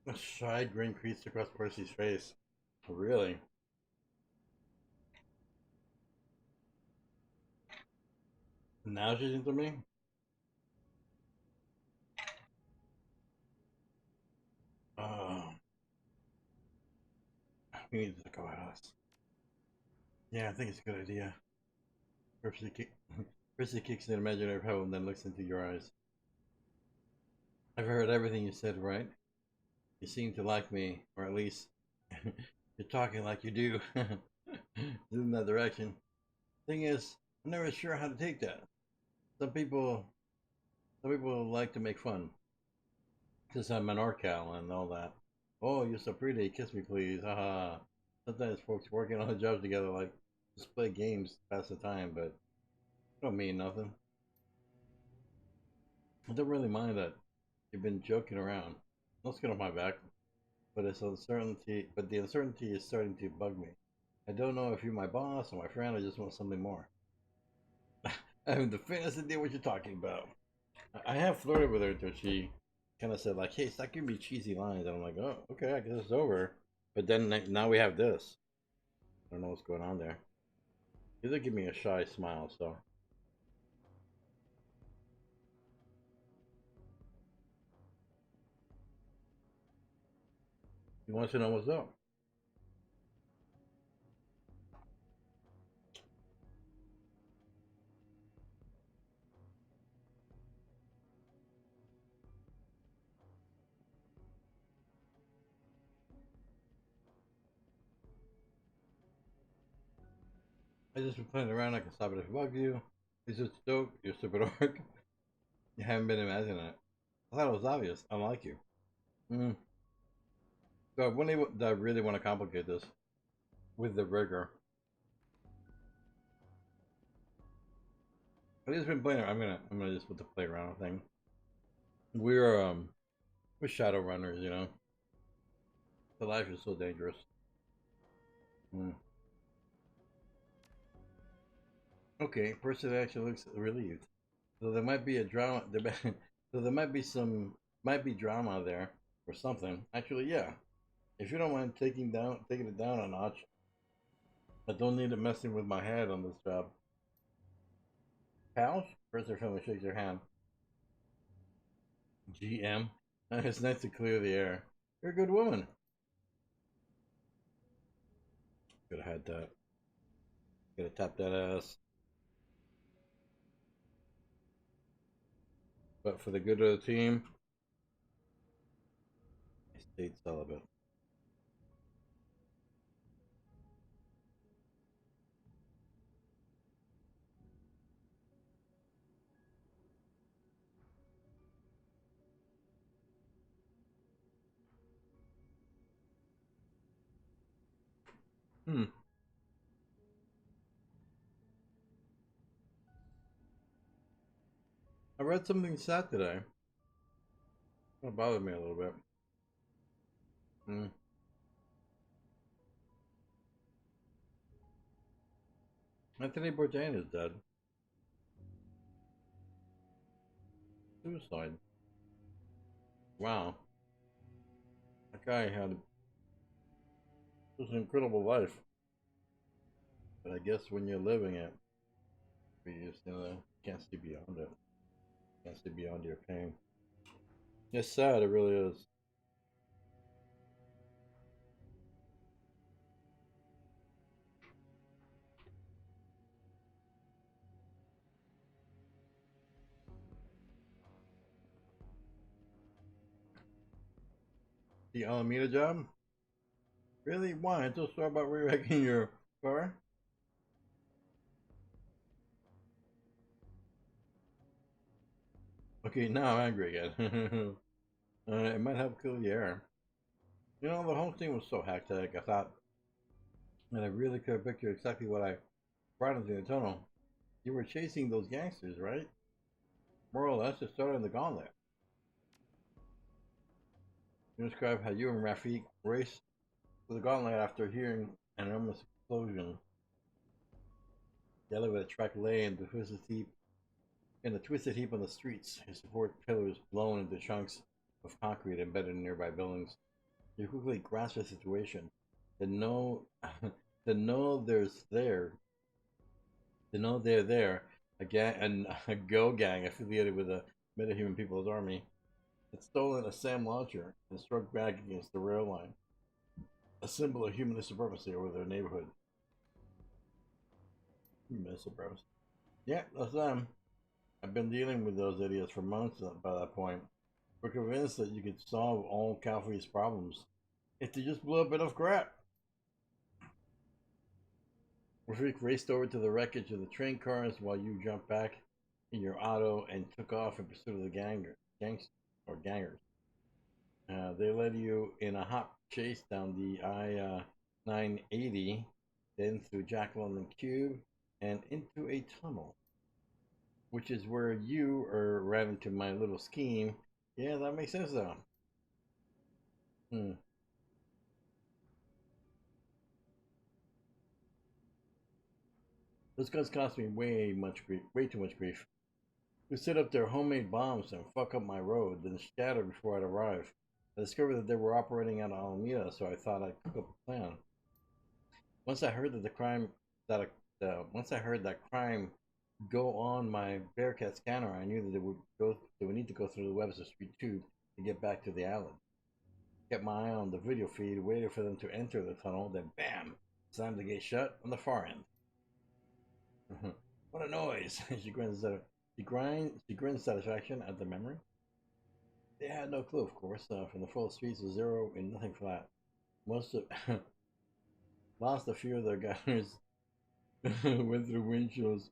A shy grin creased across Percy's face. Really? Now she's into me? Oh, we need to go out. Yeah, I think it's a good idea. Percy, Percy kicks an imaginary pebble and then looks into your eyes. I've heard everything you said, right? You seem to like me, or at least you're talking like you do. In that direction. Thing is, I'm never sure how to take that. Some people, some people like to make fun. Since I'm an NorCal and all that. Oh, you're so pretty. Kiss me, please. Haha. Sometimes folks working on jobs together like just play games to pass the time, but don't mean nothing. I don't really mind that you've been joking around. Let's get off my back. But the uncertainty is starting to bug me. I don't know if you're my boss or my friend. I just want something more. I have the faintest idea what you're talking about. I have flirted with her until she kind of said like, "Hey, stop giving me cheesy lines," and I'm like, "Oh, okay, I guess it's over." But then now we have this. I don't know what's going on there. He did give me a shy smile, so He wants to know what's up. I just been playing around. I can stop it if it bugs you. Is it dope? You're stupid orc. You haven't been imagining it. I thought it was obvious. I like you. Mm. So I really want to complicate this with the rigor. I've just been playing. I'm gonna just put the play around thing. We're Shadowrunners, you know. The life is so dangerous. Mm. Okay, person actually looks relieved. So there might be a drama. So there might be drama there or something. Actually, yeah. If you don't mind taking it down a notch, I don't need it messing with my head on this job. Pals? Person family shakes their hand. GM. It's nice to clear the air. You're a good woman. Could have had that. Could have tapped that ass. But for the good of the team, I stayed celibate. Hmm. I read something sad today. It bothered me a little bit. Hmm. Anthony Bourdain is dead. Suicide. Wow. That guy had was an incredible life. But I guess when you're living it, you just can't see beyond it. Can't see beyond your pain. It's sad. It really is. The Alameda job? Really? Why? Until start about re-wrecking your car? Okay, now I'm angry again. It might help kill the air. You know, the whole thing was so hectic. I thought that I really could have pictured exactly what I brought into the tunnel. You were chasing those gangsters, right? More or less, it started in the gauntlet. You describe how you and Rafik raced to the gauntlet after hearing an enormous explosion. The elevator track lay in a twisted heap on the streets, his support pillars blown into chunks of concrete embedded in nearby buildings. You quickly grasp the situation. To know, to know there's there, to know they're there, a Go gang affiliated with the Metahuman People's Army had stolen a SAM launcher and struck back against the rail line, a symbol of humanist supremacy over their neighborhood. Humanist supremacy. Yeah, that's them. I've been dealing with those idiots for months by that point. We're convinced that you could solve all Calvary's problems if they just blew up enough crap. Rafik raced over to the wreckage of the train cars while you jumped back in your auto and took off in pursuit of the gangers. They led you in a hot chase down the I-980, then through Jack London Cube and into a tunnel, which is where you ran into my little scheme. Yeah, that makes sense though. Hmm. Those guys cost me way too much grief. We set up their homemade bombs and fuck up my road, then scatter before I'd arrive. I discovered that they were operating out of Alameda, so I thought I'd cook up a plan. Once I heard that the crime that once I heard that crime go on my Bearcat scanner, I knew that they would need to go through the webs of Street 2 to get back to the island. Kept my eye on the video feed, waited for them to enter the tunnel, then bam! Slammed the gate shut on the far end. What a noise! She grins satisfaction at the memory. They had no clue, of course, from the full streets of zero and nothing flat. Most of lost a few of their guys went through windshields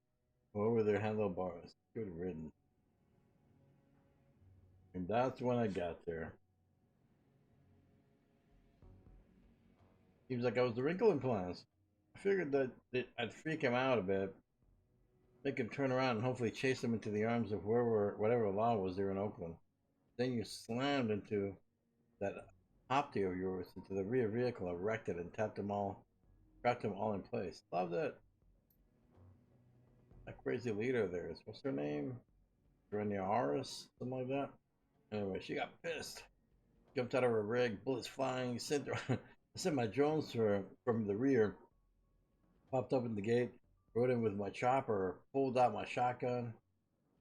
or over their handlebars. Good riddance. And that's when I got there. Seems like I was the wrinkle in plans. I figured that I'd freak him out a bit, make him turn around and hopefully chase him into the arms of whatever law was there in Oakland. Then you slammed into that Opti of yours into the rear vehicle and wrecked it and trapped them all in place. Love that. That crazy leader of theirs. What's her name? Greniaris? Something like that. Anyway, she got pissed. Jumped out of her rig, bullets flying, sent my drones from the rear, popped up in the gate, rode in with my chopper, pulled out my shotgun,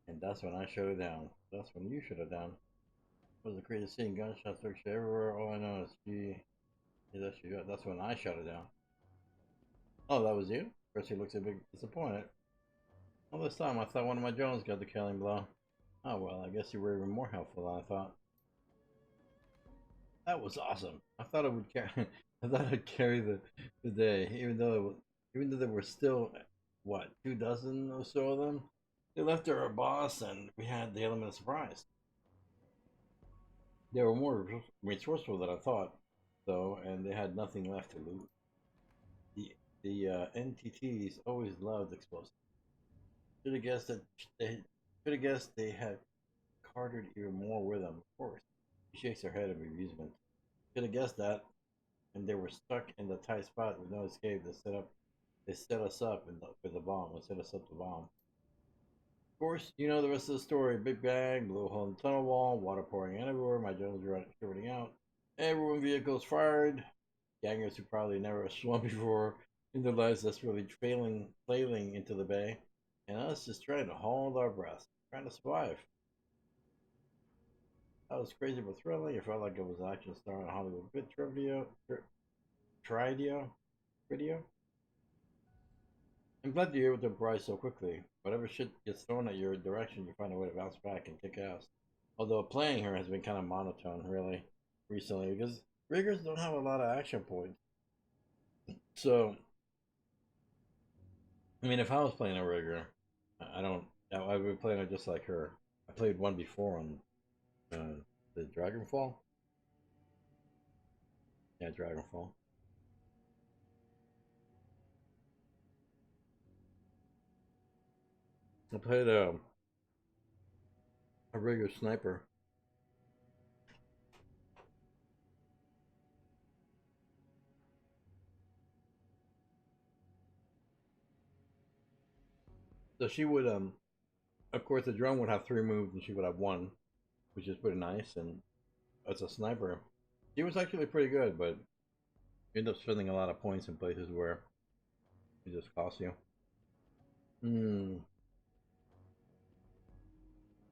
and that's when I shut it down. That's when you shut it down. It was a crazy scene, gunshots ricochet everywhere. All I know is that's when I shut it down. Oh, that was you? First he looks a bit disappointed. All this time I thought one of my drones got the killing blow. Oh well, I guess you were even more helpful than I thought. That was awesome. I thought it would carry. I thought I'd carry the day, even though there were still what 24 or so of them. They left our boss, and we had the element of surprise. They were more resourceful than I thought, though, and they had nothing left to loot. The NTTs always loved explosives. Should have guessed that they had carted even more with them. Of course, she shakes her head in amusement. Should have guessed that, and they were stuck in the tight spot with no escape. They set us up with the bomb. They set us up the bomb. Of course, you know the rest of the story. Big bang, blew a hole in the tunnel wall, water pouring everywhere. My drones were shooting out. Everyone vehicles fired. Gangers who probably never swum before in their lives desperately flailing into the bay, and us just trying to hold our breath, trying to survive. That was crazy but thrilling. It felt like it was an action star in a Hollywood video. I'm glad you're able to improvise so quickly. Whatever shit gets thrown at your direction, you find a way to bounce back and kick ass. Although playing her has been kind of monotone, really, recently, because riggers don't have a lot of action points. So, I mean, if I was playing a rigger, I don't. I would be playing it just like her. I played one before on the Dragonfall. Yeah, Dragonfall. I played a rigger sniper. So she would of course the drone would have 3 moves and she would have one, which is pretty nice. And as a sniper, she was actually pretty good, but you end up spending a lot of points in places where it just costs you.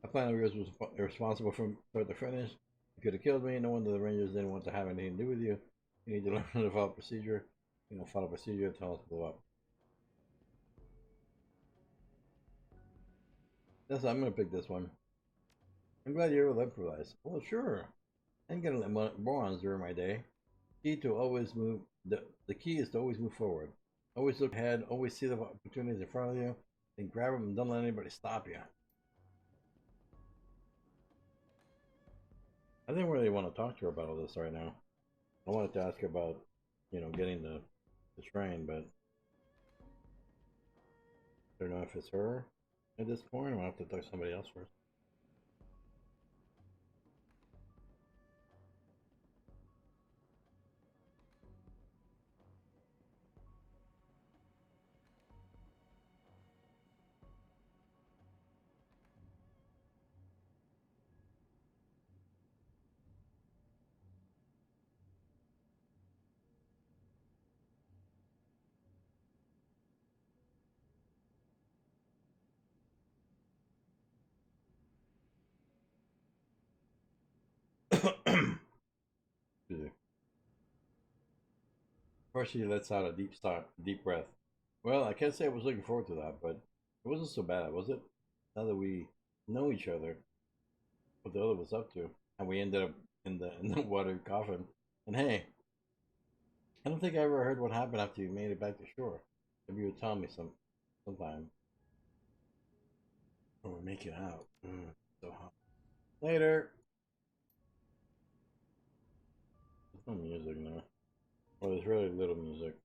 I plan Rangers was responsible from start to finish. You could have killed me. No wonder the Rangers didn't want to have anything to do with you. You need to learn the follow procedure. Follow procedure. Tell us to blow up. Yes, I'm gonna pick this one. I'm glad you're able to improvise. Well, sure. I'm gonna let morons during my day. Key to always move. The key is to always move forward. Always look ahead. Always see the opportunities in front of you, and grab them and don't let anybody stop you. I didn't really want to talk to her about all this right now. I wanted to ask her about, getting the train, but I don't know if it's her at this point. I'll have to talk to somebody else first. First, she lets out a deep breath. Well, I can't say I was looking forward to that, but it wasn't so bad, was it? Now that we know each other, what the other was up to, and we ended up in the water coffin. And hey, I don't think I ever heard what happened after you made it back to shore. Maybe you would tell me sometime. Or we make it out. So hot. Later. There's no music now. Well, there's really little music.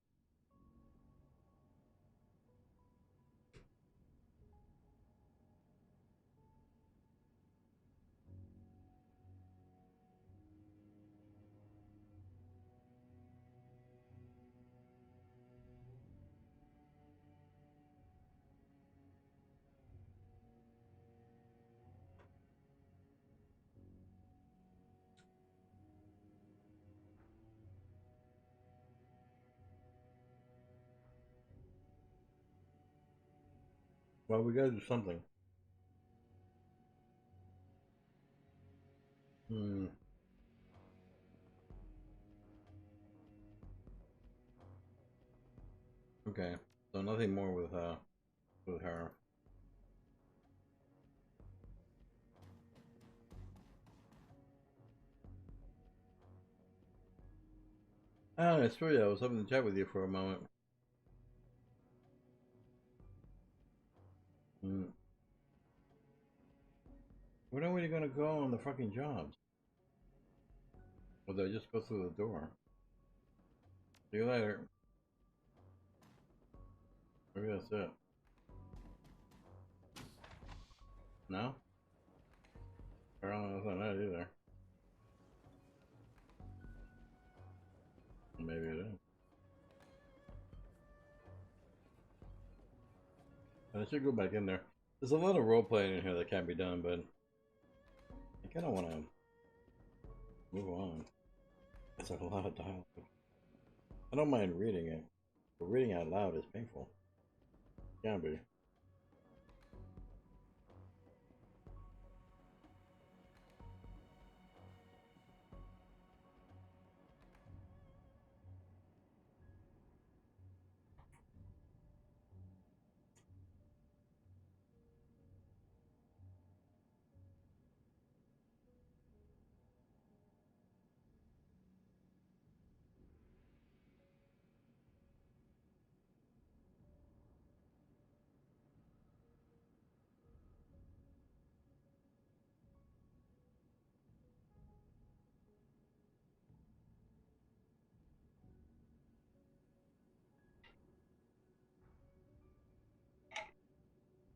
Well, we gotta do something. Hmm. Okay. So nothing more with her. Ah, it's true. I was hoping to chat with you for a moment. Hmm. When are we gonna go on the fucking jobs? Or did I just go through the door? See you later. Maybe that's it. No? Apparently that's not it either. Maybe it is. I should go back in there. There's a lot of role playing in here that can't be done, but I kind of want to move on. It's like a lot of dialogue. I don't mind reading it, but reading out loud is painful. Can be.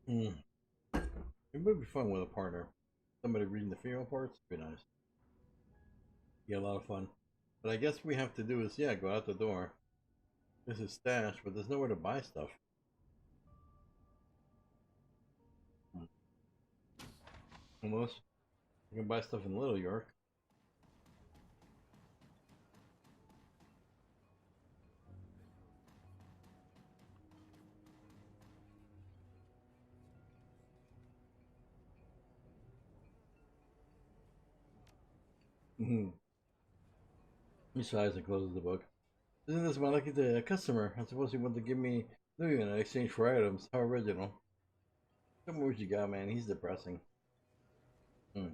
Mm. It would be fun with a partner. Somebody reading the female parts would be nice. Yeah, a lot of fun. But I guess we have to do is, yeah, go out the door. This is stash, but there's nowhere to buy stuff. Unless you can buy stuff in Little York. Mm-hmm. He sighs and closes the book. Isn't this my lucky day? A customer. I suppose he wanted to give me $1 million in exchange for items. How original. Tell me what you got, man. He's depressing.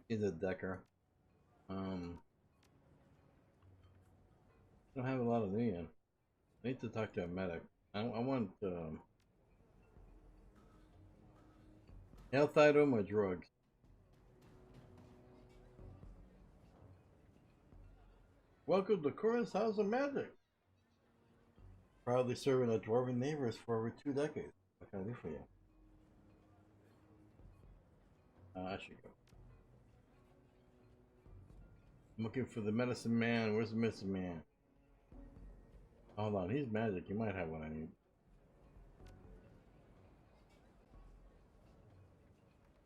He's a decker. I don't have a lot of neon. I need to talk to a medic. I want health item or drugs. Welcome to Cora's House of Magic. Proudly serving our dwarven neighbors for over 2 decades. What can I do for you? I should go. I'm looking for the medicine man. Where's the medicine man? Hold on, he's magic. He might have what I need.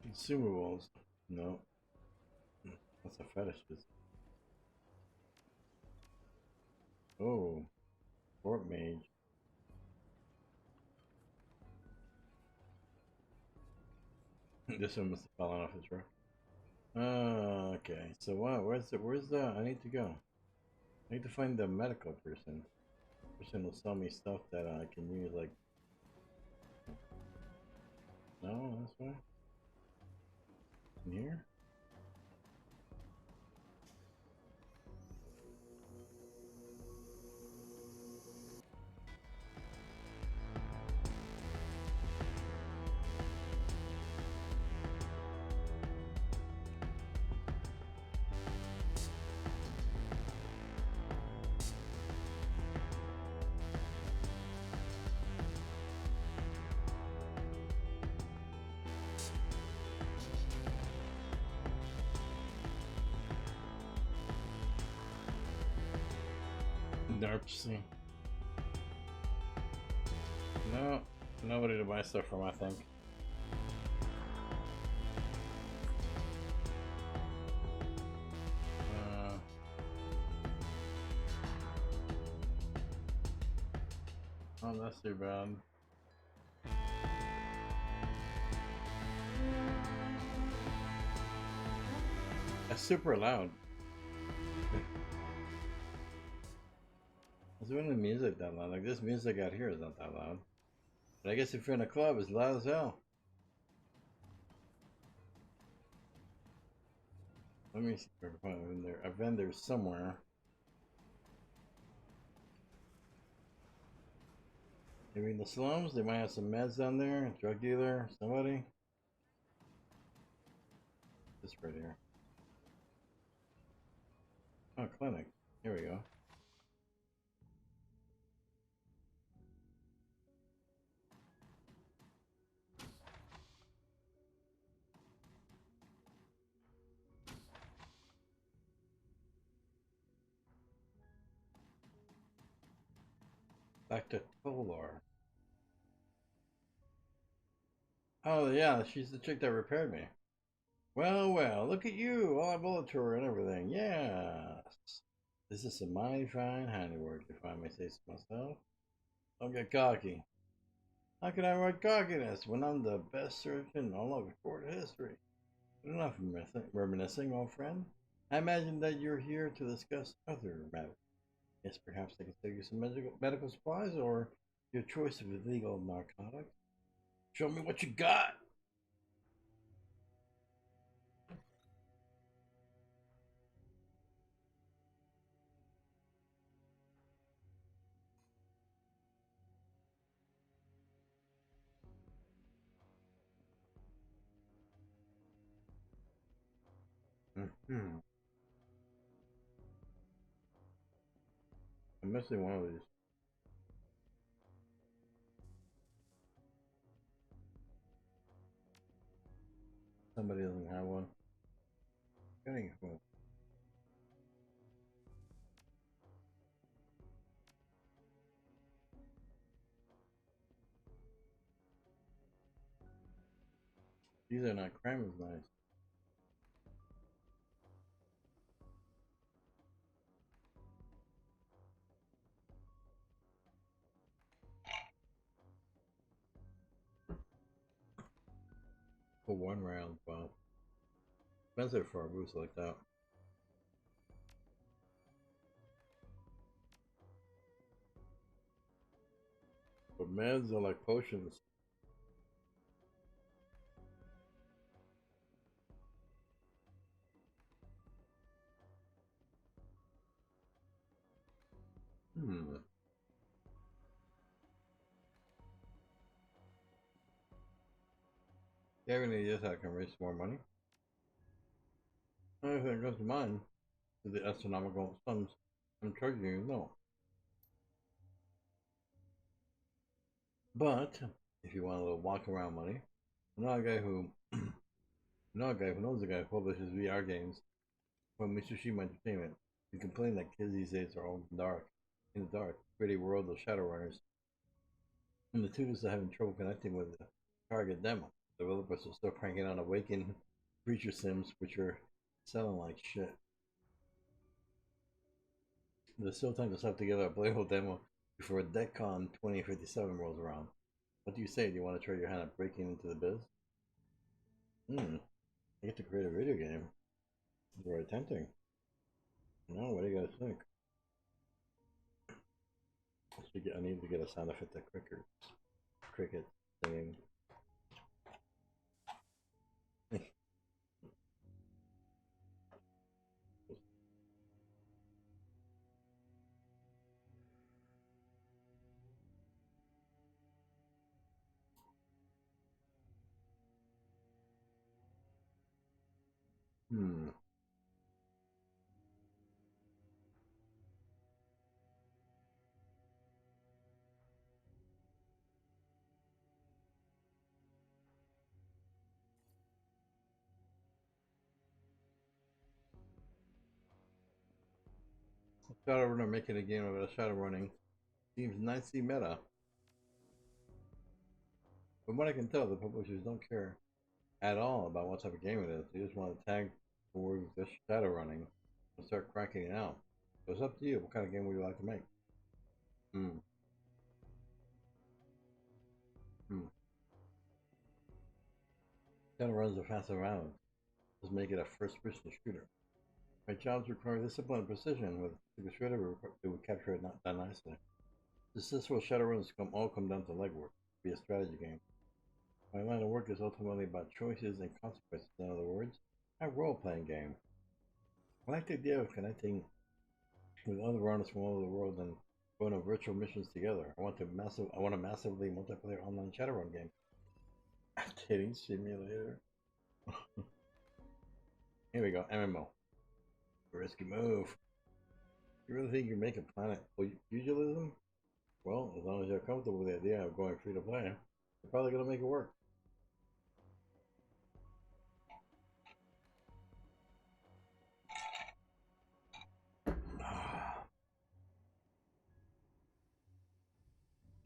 Consumables. No. That's a fetish business. Oh. Fort mage. This one must have fallen off his rock. Okay. So where's the I need to go. I need to find the medical person. person will sell me stuff that I can use, like. No, that's why. In here? Darpsy. No, nobody to buy stuff from, I think. Oh, that's too bad. That's super loud. It's when the music that loud. Like this music out here is not that loud. But I guess if you're in a club, it's loud as hell. Let me see if I can find a vendor somewhere. Maybe in the slums, they might have some meds down there. A drug dealer, somebody. This right here. Oh, clinic. Here we go. Back to Polar. Oh yeah, she's the chick that repaired me. Well, well, look at you, all bullet tour and everything. Yes. This is some mighty fine handiwork, if I may say so myself. Don't get cocky. How can I write cockiness when I'm the best surgeon in all of recorded history? Enough reminiscing, old friend. I imagine that you're here to discuss other matters. Yes, perhaps I can sell you some medical supplies or your choice of illegal narcotics. Show me what you got. I'm missing one of these. Somebody doesn't have one. Getting one. These are not crime as nice. For one round, wow. Expensive for a boost like that. But meds are like potions. Hmm. You have any ideas how I can raise more money? The only thing that comes to mind is the astronomical sums I'm charging you, no. But if you want a little walk around money, I'm not a guy who knows a guy who publishes VR games from Mitsushima Entertainment. You complain that kids these days are all in the dark, pretty world of Shadowrunners. And the tutors are having trouble connecting with the target demo. Developers are still cranking out Awakened creature sims, which are selling like shit. There's still time to slap together a playable demo before DECCON 2057 rolls around. What do you say? Do you want to try your hand at breaking into the biz? I get to create a video game. Very tempting. No, what do you guys think? I need to get a sound effect that cricket singing. Hmm. Shadowrunner making a game about a shadowrunning seems nicely meta. From what I can tell, the publishers don't care at all about what type of game it is. They just want to tag the word just shadowrunning and start cracking it out. So it's up to you. What kind of game would you like to make? Hmm. Hmm. Shadowruns are fast around. Let's make it a first-person shooter. My jobs require discipline and precision. With the shooter, we would capture it not that nicely. Successful Shadowruns all come down to legwork. Be a strategy game. My line of work is ultimately about choices and consequences. In other words, a role-playing game. I like the idea of connecting with other runners from all over the world and going on virtual missions together. I want a massively multiplayer online Shadowrun game. A dating simulator. Here we go, MMO. Risky move. You really think you can make a planet pugilism? Well, as long as you're comfortable with the idea of going free to play, you're probably gonna make it work.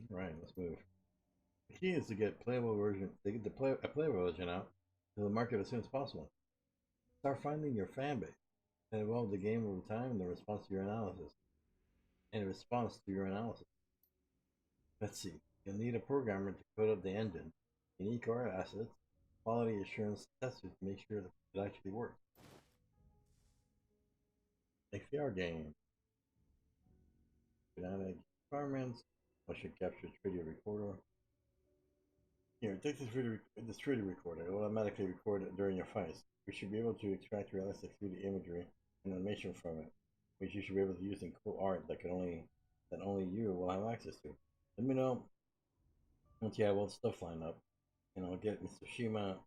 Right, let's move. The key is to get a playable version out to the market as soon as possible. Start finding your fan base and evolve the game over time in response to your analysis. Let's see. You'll need a programmer to code up the engine, unique art assets, quality assurance testers to make sure that it actually works. XR game. Dynamic environments, motion capture 3D recorder. Here, take this 3D recorder. It will automatically record it during your fights. We should be able to extract realistic 3D imagery and animation from it, which you should be able to use in cool art that only you will have access to. Let me know once you have all the stuff lined up, and I'll get Mr. Shima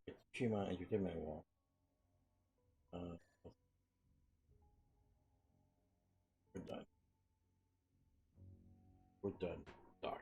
Entertainment Wall. We're done. We're done, Doctor.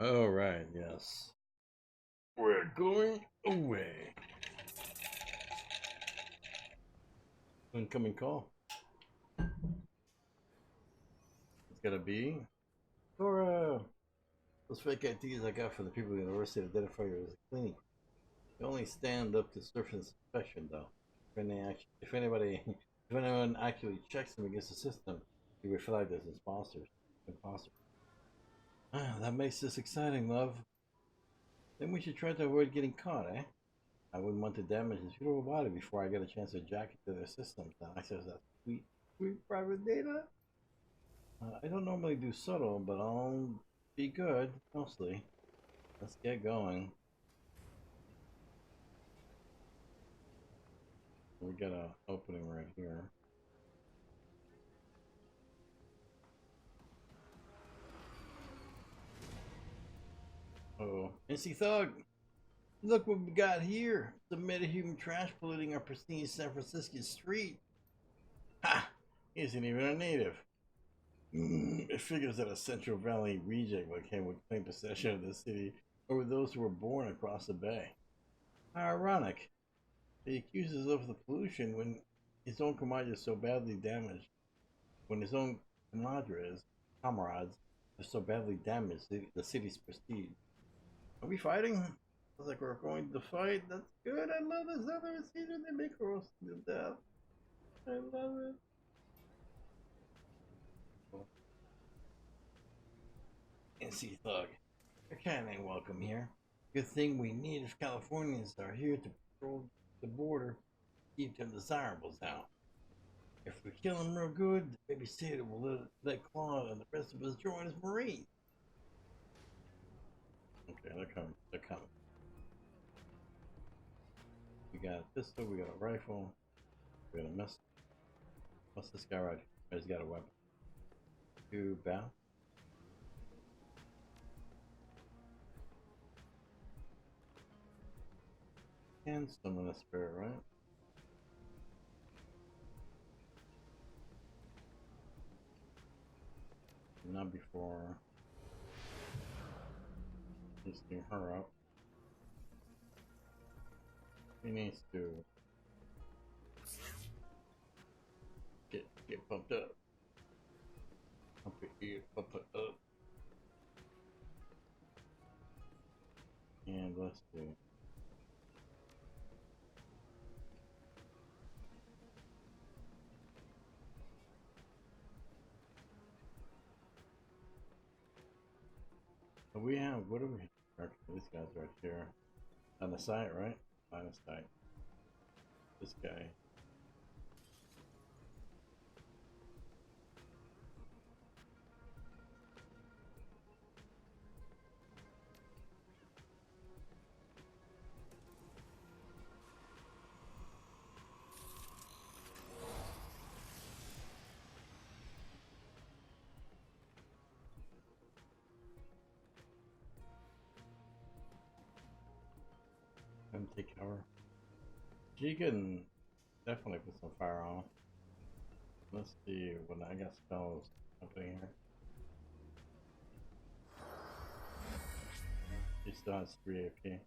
Oh, right, yes. We're going away. Incoming call. It's gotta be. Cora! Those fake IDs I got from the people at the university identify you as a clinic. You only stand up to surface inspection, though. If anyone actually checks them against the system, you will flag as imposters. Imposter. Ah, that makes this exciting, love. Then we should try to avoid getting caught, eh? I wouldn't want to damage this beautiful body before I get a chance to jack into their systems and access that sweet, sweet private data. I don't normally do subtle, but I'll be good, mostly. Let's get going. We got an opening right here. Oh, NC Thug! Look what we got here! Some metahuman trash polluting our pristine San Francisco street. Ha! He isn't even a native. It figures that a Central Valley reject would claim possession of the city over those who were born across the bay. How ironic. He accuses us of the pollution when his own comrade is so badly damaged. When his own comrades are so badly damaged the city's prestige. Are we fighting? Looks like we're going to fight. That's good. I love this other season. They make roast to death. I love it. NC Thug. Your kind ain't welcome here. Good thing we native Californians are here to patrol the border, keep them desirables out. If we kill them real good, the babysitter will let Claude and the rest of us join as Marines. Okay, they're coming. They're coming. We got a pistol, we got a rifle, we got a missile. What's this guy right here? He's got a weapon. Two bow. And summon a spirit, right? Not before lifting her up. He needs to get pumped up. Pump it here, pump it up. And let's see. So we have, what do we have? These guys right here. On the site, right? On the site. This guy. Come take cover. She can definitely put some fire on. Let's see what I got spells happening here. She still has 3 AP.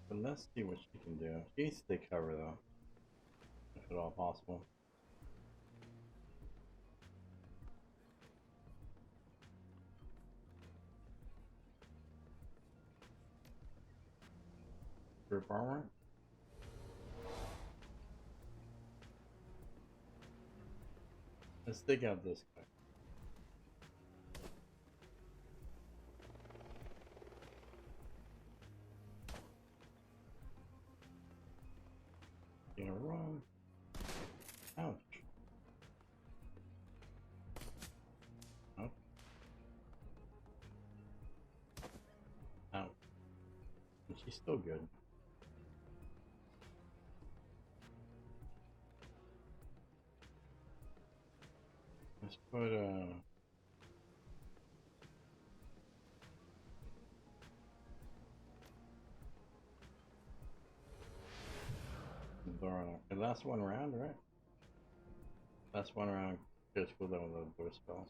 But let's see what she can do. She needs to take cover though. If at all possible. Grip armor. Let's take out this guy. Gonna run. Ouch. Ouch. Ouch. And she's still good. Let's put the last one round, right? Last one round, just with those spells.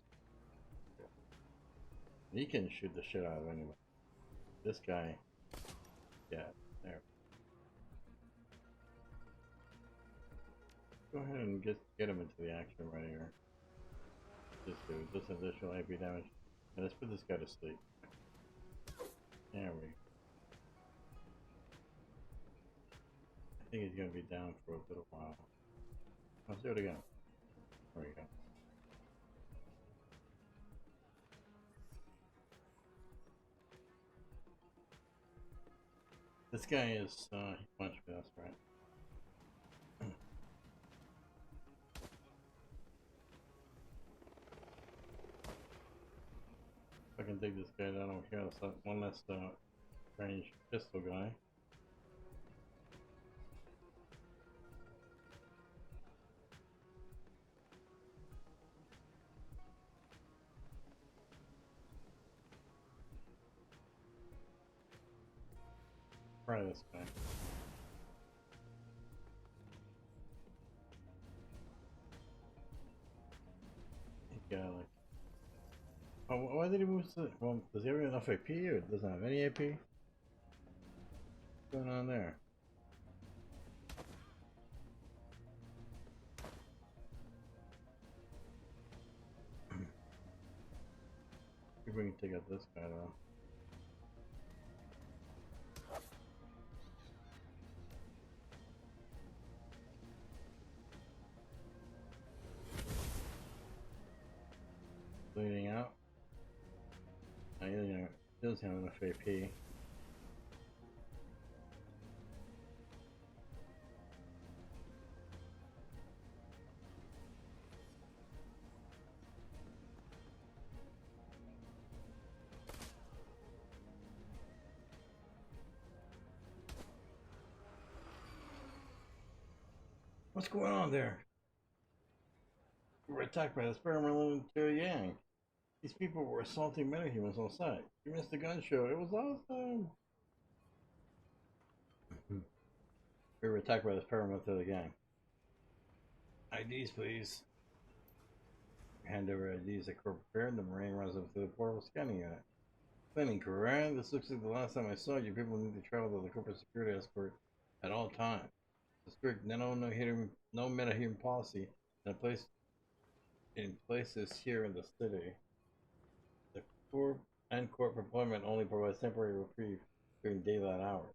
He can shoot the shit out of anybody. this guy. Yeah, there. Go ahead and get him into the action right here. Just do this additional AP damage. And let's put this guy to sleep. There we go. I think he's gonna be down for a little while. Let's do it again. There we go. This guy is he punched me, that's right. I can take this guy down over here. Let's have one less range pistol guy. Try this guy. He got like. Oh, why did he move to? Well, does he have enough AP or doesn't have any AP? What's going on there? See if we can take out this guy though. Bleeding out. He doesn't have enough AP. What's going on there? We were attacked by the experimental Yang. These people were assaulting metahumans on site. You missed the gun show. It was awesome. We were attacked by this paramilitary gang. IDs, please. Hand over IDs. The crew prepared. The Marine runs up to the portal scanning unit. Planning crew, right? This looks like the last time I saw you. People need to travel to the corporate security escort at all times. The strict no metahuman policy in places here in the city. The corp and corp employment only provides temporary reprieve during daylight hours.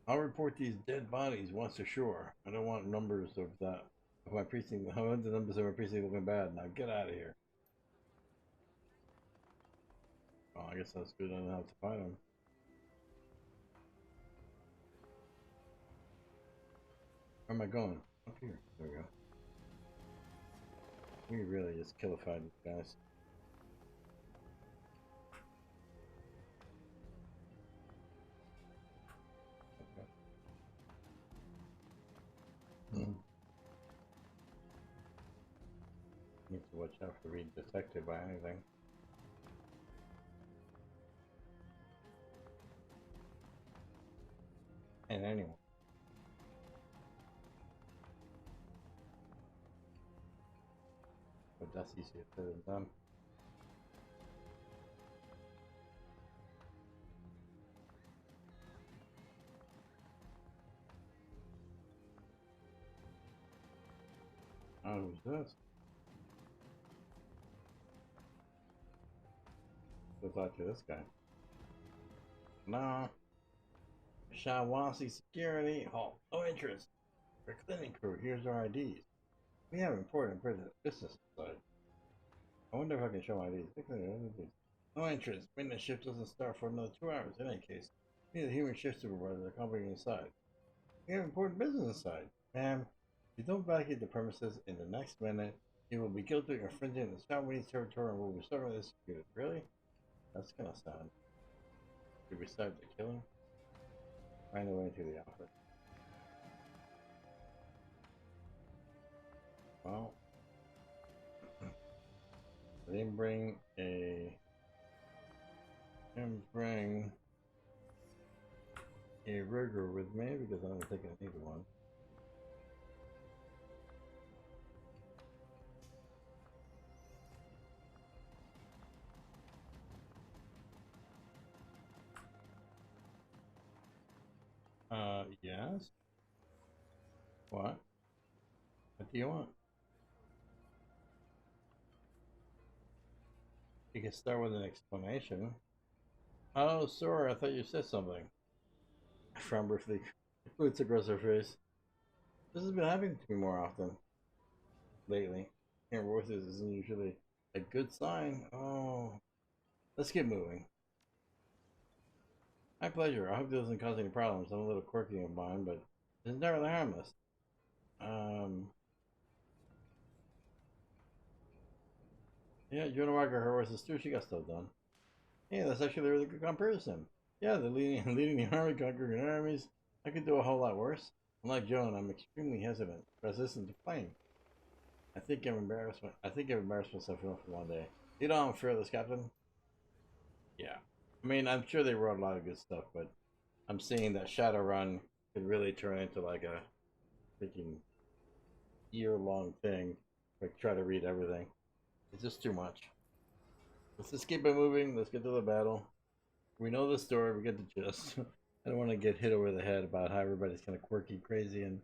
I'll report these dead bodies once ashore. I don't want numbers of that. Of my precinct. I want the numbers of my precinct looking bad. Now get out of here. Oh, I guess that's good. I don't have to fight them. Where am I going? Up here. There we go. We really just killified these guys. Okay. Need to watch out for being detected by anything. And anyone. But that's easier said than done. Oh, who's this? Go talk to this guy. Nah. Shawasi security. Halt. No interest. For cleaning crew, here's our IDs. We have important business inside. I wonder if I can show my IDs. No interest. Maintenance shift doesn't start for another 2 hours. In any case, we need a human shift supervisor accompanying inside. We have important business inside. Ma'am, if you don't vacate the premises in the next minute, you will be guilty of infringing the Chinese territory and will be severely executed. Really? That's gonna sound. Did we start the killing? Find a way to the office. Well, I didn't bring a. Rigger with me because I don't think I need one. Yes? What? What do you want? You can start with an explanation. Oh, sorry, I thought you said something. Frown briefly. Boots across her face. This has been happening to me more often lately. Hearing voices isn't usually a good sign. Oh, let's get moving. My pleasure. I hope this doesn't cause any problems. I'm a little quirky in mine, but it's entirely harmless. Yeah, you want to walk her horses too? She got stuff done. Yeah, that's actually a really good comparison. Yeah, the leading the army, conquering armies. I could do a whole lot worse. Unlike Joan, I'm extremely hesitant, resistant to flame. I think I've embarrassed myself enough for one day. You know I'm fearless, Captain. Yeah. I mean, I'm sure they wrote a lot of good stuff, but I'm seeing that Shadowrun could really turn into like a freaking year-long thing. Like try to read everything. It's just too much. Let's just keep it moving. Let's get to the battle. We know the story. We get the gist. I don't want to get hit over the head about how everybody's kind of quirky, crazy, and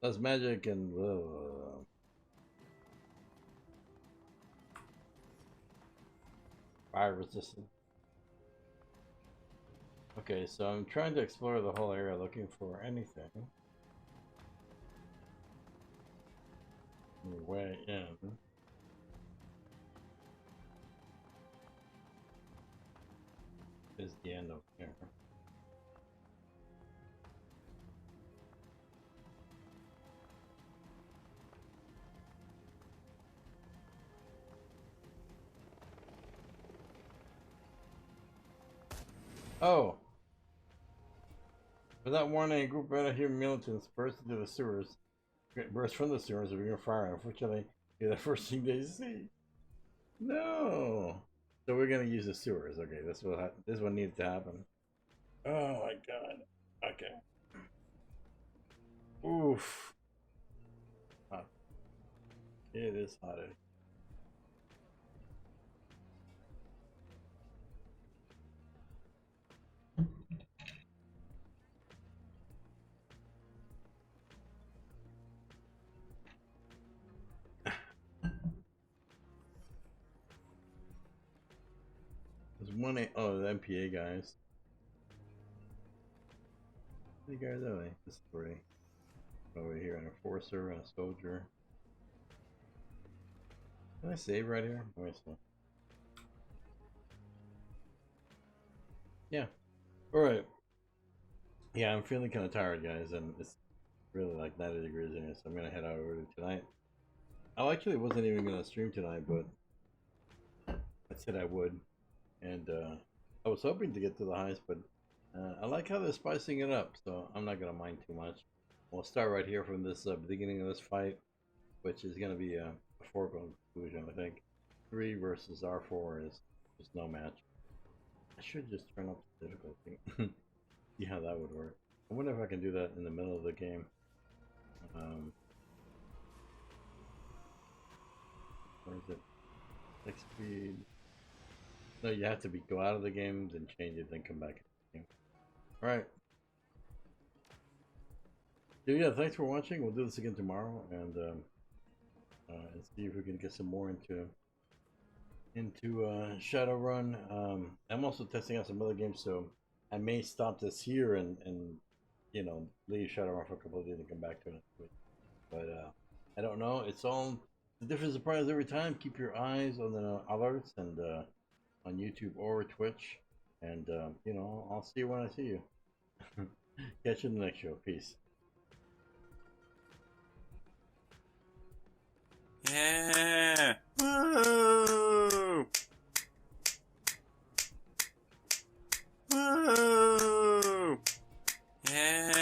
does magic and fire resistant. Okay, so I'm trying to explore the whole area looking for anything. Way in. Is the end of here. Oh! Without warning, a group of human militants burst into the sewers. Burst from the sewers and began firing. Unfortunately, you're the first thing they see. No! So we're gonna use the sewers. Okay, this one needs to happen. Oh my god. Okay. Oof. Hot. It is hot. There's one. Oh, the MPA guys. How many guys are they? Just three. Over here, an enforcer and a soldier. Can I save right here? Let me see. Yeah. Alright. Yeah, I'm feeling kind of tired, guys, and it's really like 90 degrees in here, so I'm gonna head out over tonight. I actually wasn't even gonna stream tonight, but I said I would, and I was hoping to get to the highest, but I like how they're spicing it up, so I'm not gonna mind too much. We'll start right here from this beginning of this fight, which is gonna be a foregone conclusion, I think. 3 versus R4 is just no match. I should just turn up the difficulty. See how that would work. I wonder if I can do that in the middle of the game. Where is it? Next speed. No, you have to go out of the game, then change it, then come back. Alright. So yeah, thanks for watching. We'll do this again tomorrow, and see if we can get some more into Shadowrun. I'm also testing out some other games, so I may stop this here and you know, leave Shadowrun for a couple of days and come back to it. But I don't know. It's all a different surprise every time. Keep your eyes on the alerts and on YouTube or Twitch, and you know, I'll see you when I see you. Catch you in the next show. Peace. Yeah! Woo! Woo! Yeah!